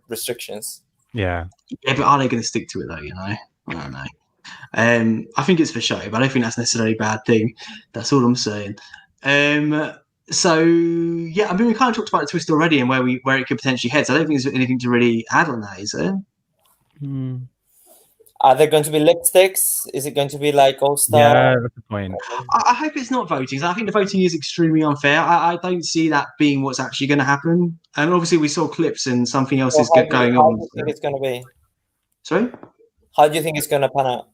restrictions. Yeah. Yeah, but are they going to stick to it though? I don't know. I think it's for show, but I don't think that's necessarily a bad thing. That's all I'm saying. So yeah, I mean, we kind of talked about the twist already and where it could potentially head. So I don't think there's anything to really add on that, is there? Are there going to be lipsticks? Is it going to be like All Star? Yeah, that's the point. I hope it's not voting. I think the voting is extremely unfair. I don't see that being what's actually going to happen. And obviously, we saw clips and something else is going on. How do you think it's going to be? Sorry? How do you think it's going to pan out?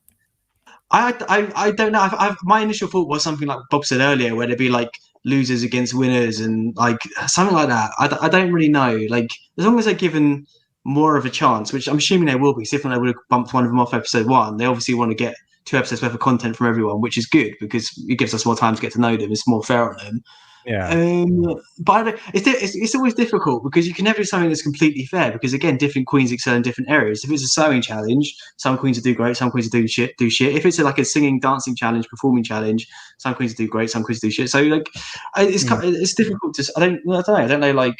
I don't know. My initial thought was something like Bob said earlier, where there'd be like losers against winners and like something like that. I don't really know. Like, as long as they're given more of a chance, which I'm assuming they will be. So if they would have bumped one of them off episode 1, they obviously want to get 2 episodes worth of content from everyone, which is good because it gives us more time to get to know them. It's more fair on them. Yeah. But it's always difficult because you can never do something that's completely fair because again, different queens excel in different areas. If it's a sewing challenge, some queens will do great, some queens will do shit. If it's like a singing, dancing challenge, performing challenge, some queens will do great, some queens will do shit. So like, it's difficult to. I don't know. Like,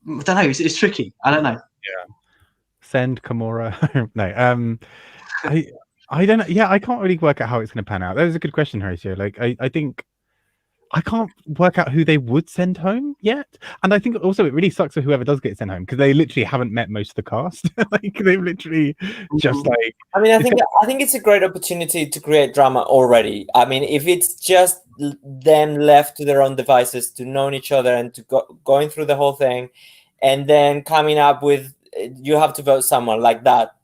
I don't know. It's tricky. I don't know. Yeah. Send Kimura. No. I don't know. Yeah, I can't really work out how it's going to pan out. That was a good question, Horatio. Like, I think I can't work out who they would send home yet. And I think also it really sucks for whoever does get sent home because they literally haven't met most of the cast. Like, they've literally just like. I mean, I think it's a great opportunity to create drama already. I mean, if it's just them left to their own devices to know each other and to going through the whole thing, and then coming up with you have to vote someone like that,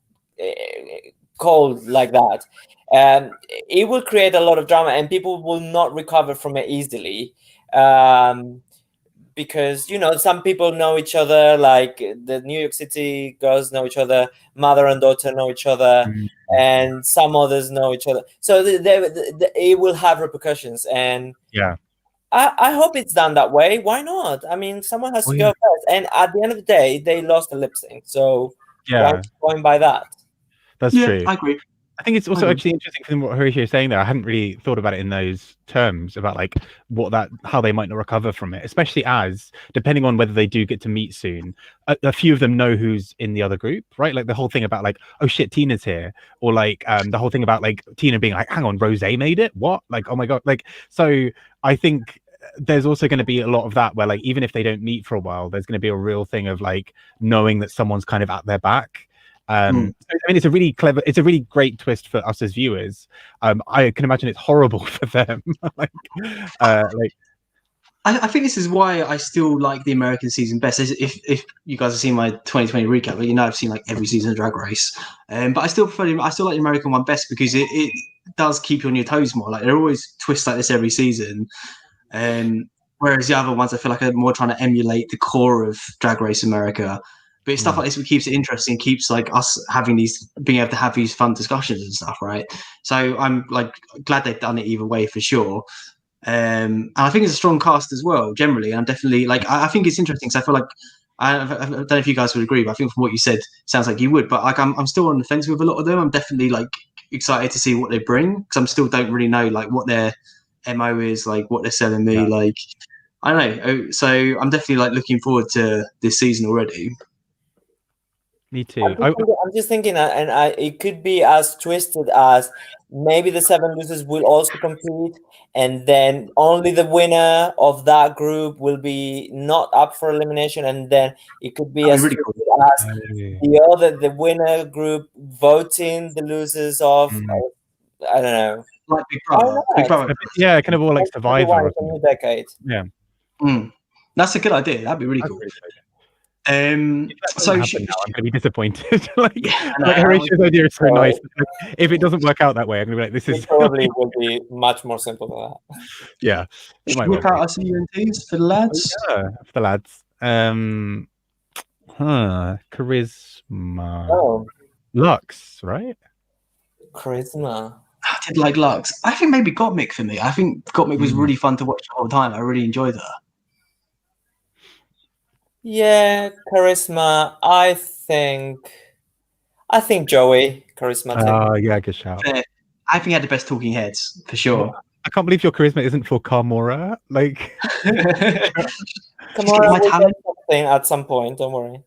cold like that. It will create a lot of drama and people will not recover from it easily because some people know each other, like the New York City girls know each other, mother and daughter know each other, and some others know each other, so it will have repercussions. And yeah, I hope it's done that way. Why not? I mean, someone has to go first, and at the end of the day they lost the lip sync, so why going by that? That's true. I agree. I think it's also actually interesting from what Horatio is saying there. I hadn't really thought about it in those terms about like how they might not recover from it, especially as depending on whether they do get to meet soon, a few of them know who's in the other group, right? Like the whole thing about like, oh shit, Tina's here, or like the whole thing about like Tina being like, hang on, Rose made it? What? Like, oh my god! Like, so I think there's also going to be a lot of that where like even if they don't meet for a while, there's going to be a real thing of like knowing that someone's kind of at their back. I mean, it's a really great twist for us as viewers. I can imagine it's horrible for them. I think this is why I still like the American season best. If you guys have seen my 2020 recap, but I've seen like every season of Drag Race. But I still like the American one best because it does keep you on your toes more. Like there are always twists like this every season. Whereas the other ones I feel like are more trying to emulate the core of Drag Race America. But it's stuff like this that keeps it interesting, keeps like us being able to have these fun discussions and stuff, right? So I'm like glad they've done it either way for sure. And I think it's a strong cast as well. Generally, I'm definitely like I think it's interesting. So I feel like I don't know if you guys would agree, but I think from what you said, sounds like you would. But like I'm still on the fence with a lot of them. I'm definitely like excited to see what they bring because I'm still don't really know like what their MO is, like what they're selling me. Like I don't know. So I'm definitely like looking forward to this season already. Me too. I'm just thinking, it could be as twisted as maybe the 7 losers will also compete, and then only the winner of that group will be not up for elimination, and then it could be as really twisted cool. as the winner group voting the losers of, I don't know. Like Big Brother. Big Brother. Yeah, kind of all like Survivor. It's a new decade. Yeah. That's a good idea. That'd be really cool. So I'm gonna be disappointed. like Horatio's idea is so nice. If it doesn't work out that way, I'm gonna be like, this is probably will be much more simple than that. Yeah. Should we look out our CUNTs for the lads? Yeah, for the lads. Charisma. Oh. Lux, right? Charisma. I did like Lux. I think maybe Gottmik for me. I think Gottmik was really fun to watch the whole time. I really enjoyed her. Yeah, charisma. I think Joey charisma too. Yeah, good shout. I think he had the best talking heads for sure. I can't believe your charisma isn't for Carmora. Like, Carmora will get something at some point. Don't worry.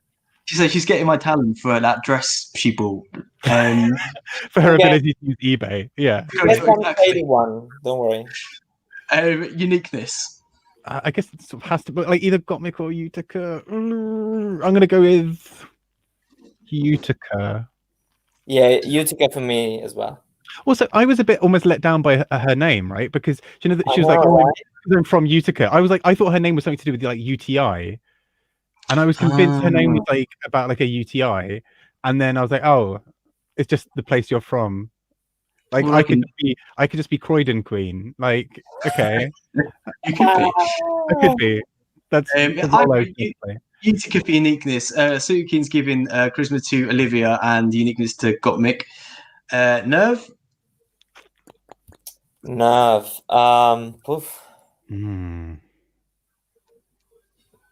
She said she's getting my talent for that dress she bought. For her ability to use eBay. Yeah. Exactly. One. Don't worry. Uniqueness. I guess it sort of has to be like either Gottmik or Utica. I'm gonna go with Utica. Yeah, Utica for me as well. Also, I was a bit almost let down by her name, right? Because you know that she was like from Utica. I was like, I thought her name was something to do with like UTI, and I was convinced her name was like about like a UTI, and then I was like, oh, it's just the place you're from. Like I could just be Croydon Queen. Like, okay. You could be. I could be. That's Utica for uniqueness. Suki's giving charisma to Olivia and uniqueness to Gottmik. Nerve. Poof.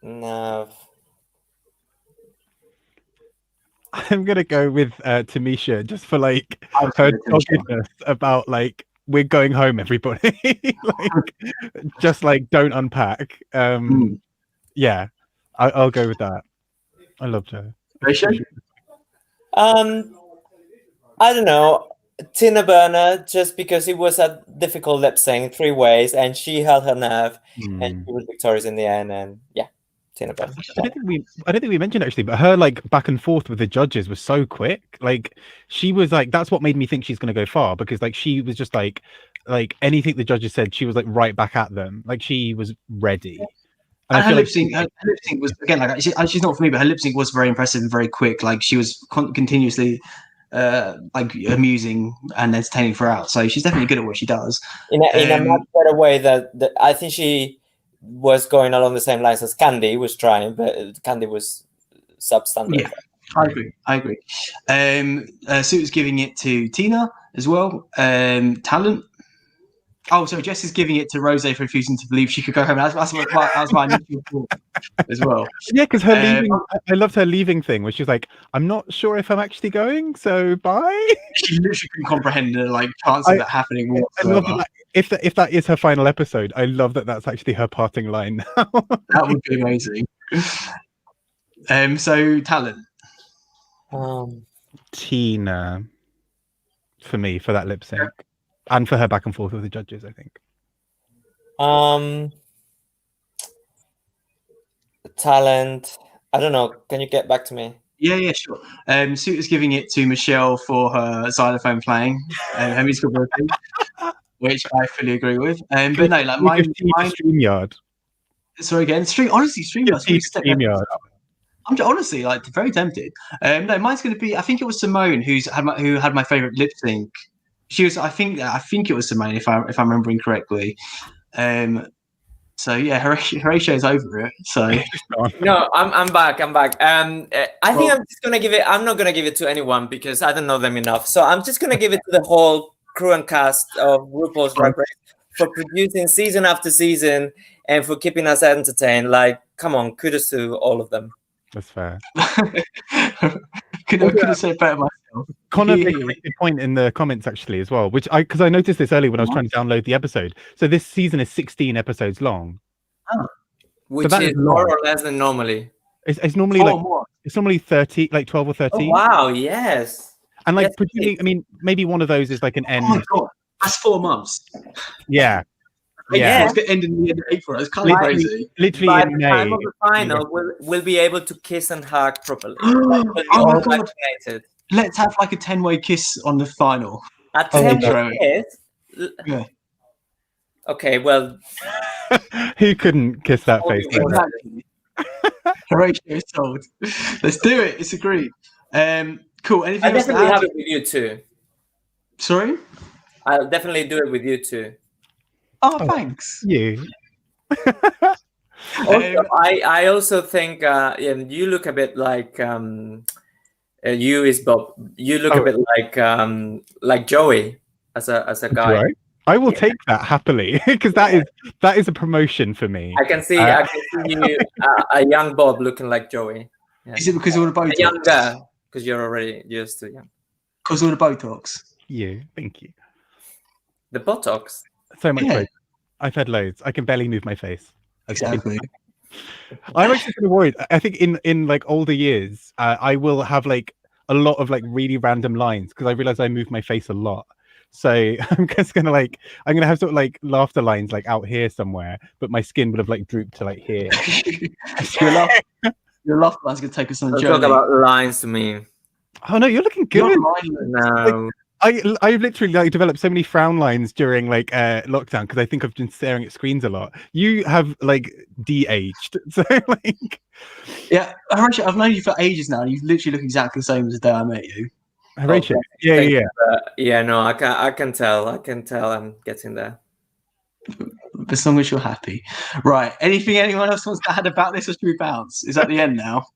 Nerve. I'm gonna go with Tamisha just for like her doggedness about like we're going home, everybody. Like, just like don't unpack. Yeah, I'll go with that. I loved her. I don't know. Tina Burner, just because it was a difficult lip sync 3 ways, and she held her nerve, and she was victorious in the end. And yeah, Tina Burner. I don't think we mentioned actually, but her like back and forth with the judges was so quick. Like she was like, that's what made me think she's going to go far, because like she was just like anything the judges said, she was like right back at them. Like she was ready. And her lip sync was again like she's not for me, but her lip sync was very impressive and very quick. Like she was continuously like amusing and entertaining throughout. So she's definitely good at what she does. In a much better way that I think she was going along the same lines as Candy was trying, but Candy was substandard. Yeah, I agree. Suit's giving it to Tina as well. Talent. Oh, so Jess is giving it to Rose for refusing to believe she could go home. That was my initial thought as well. Yeah, because her leaving, I loved her leaving thing, where she was like, I'm not sure if I'm actually going, so bye. She literally couldn't comprehend the like chance of that happening whatsoever. I love that, if that is her final episode, I love that that's actually her parting line now. That would be amazing. So talent. Tina, for me, for that lip sync. And for her back and forth with the judges, I think. Talent. I don't know. Can you get back to me? Yeah, sure. Suiter's giving it to Michelle for her xylophone playing, her musical ability, which I fully agree with. But no, like my StreamYard. Sorry again, StreamYard. I'm honestly like very tempted. No, mine's going to be. I think it was Simone who had my favorite lip sync. She was. I think it was Simone if I'm remembering correctly. So yeah, Horatio's over it. So no, I'm back. I think I'm just gonna give it. I'm not gonna give it to anyone because I don't know them enough. So I'm just gonna give it to the whole crew and cast of RuPaul's Drag Race for producing season after season and for keeping us entertained. Like, come on, kudos to all of them. That's fair. could have said better myself. Connor made a good point in the comments actually as well, because I noticed this earlier when I was trying to download the episode. So this season is 16 episodes long. Oh. Which is more or less than normally. It's normally it's normally 30, like 12 or 13. Oh, wow, yes. And like producing, I mean, maybe one of those is like an end. Oh my god, that's 4 months. Yeah. Yeah, it's going to end in the end of April. It's kind of crazy. Literally, by in the May. time of the final, we'll be able to kiss and hug properly. Oh my god! Vaccinated. Let's have like a 10-way kiss on the final. A 10-way kiss. Yeah. Okay, well, who couldn't kiss that face? Exactly. Horatio is told. Let's do it. It's agreed. Cool. Anything I'll else to definitely add? have it with you too. Sorry? I'll definitely do it with you too. Oh, thanks. You. Also, I also think you look a bit like you is Bob. You look a bit like Joey as a guy. Right. I will take that happily because that is a promotion for me. I can see you a young Bob looking like Joey. Yeah. Is it because of all the Botox? Younger, because you're still young. Because of all the Botox. Thank you. The Botox. So much Botox. I've had loads. I can barely move my face. Exactly. I'm actually kind of worried. I think in like older years, I will have like a lot of like really random lines because I realize I move my face a lot. So I'm just gonna I'm gonna have sort of like laughter lines like out here somewhere, but my skin would have like drooped to like here. Your laughter line's gonna take us on a journey. Talk about lines to me. Oh no, you're looking good. No. I've literally like developed so many frown lines during like lockdown because I think I've been staring at screens a lot. You have like de-aged, so like. Yeah, Horatio, I've known you for ages now. And you literally look exactly the same as the day I met you. Horatio, No, I can tell. I'm getting there. As long as you're happy, right? Anyone else wants to add about this, or should we bounce? Is that the end now?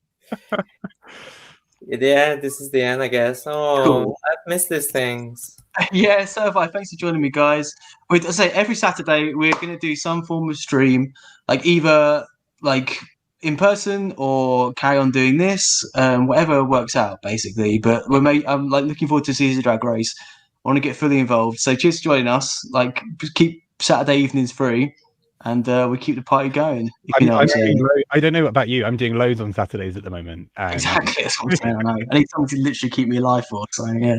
Yeah, this is the end, I guess. Oh, cool. I've missed these things. Yeah, so have I. Thanks for joining me, guys. I say every Saturday we're going to do some form of stream, like either like in person or carry on doing this, whatever works out, basically. But I'm like looking forward to season Drag Race. I want to get fully involved. So cheers for joining us. Like, keep Saturday evenings free. And we keep the party going. If you know what I'm saying. I don't know about you. I'm doing loads on Saturdays at the moment. Exactly, that's what I'm saying. I know. I need someone to literally keep me alive for. So yeah,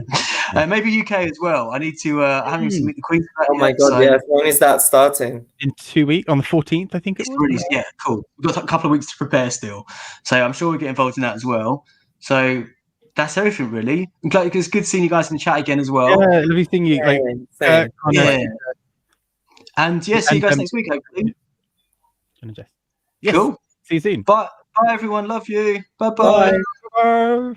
maybe UK as well. I need to. I haven't even meet the Queen. Oh my god! So. Yes. When is that starting? In 2 weeks, on the 14th, I think it was. Really, yeah, cool. We've got a couple of weeks to prepare still, so I'm sure we'll get involved in that as well. So that's everything, really. I'm glad it's good seeing you guys in the chat again as well. Yeah, lovely seeing you. Yeah. And see you guys next week, hopefully. Yes. Cool. See you soon. Bye, everyone. Love you. Bye-bye. Bye.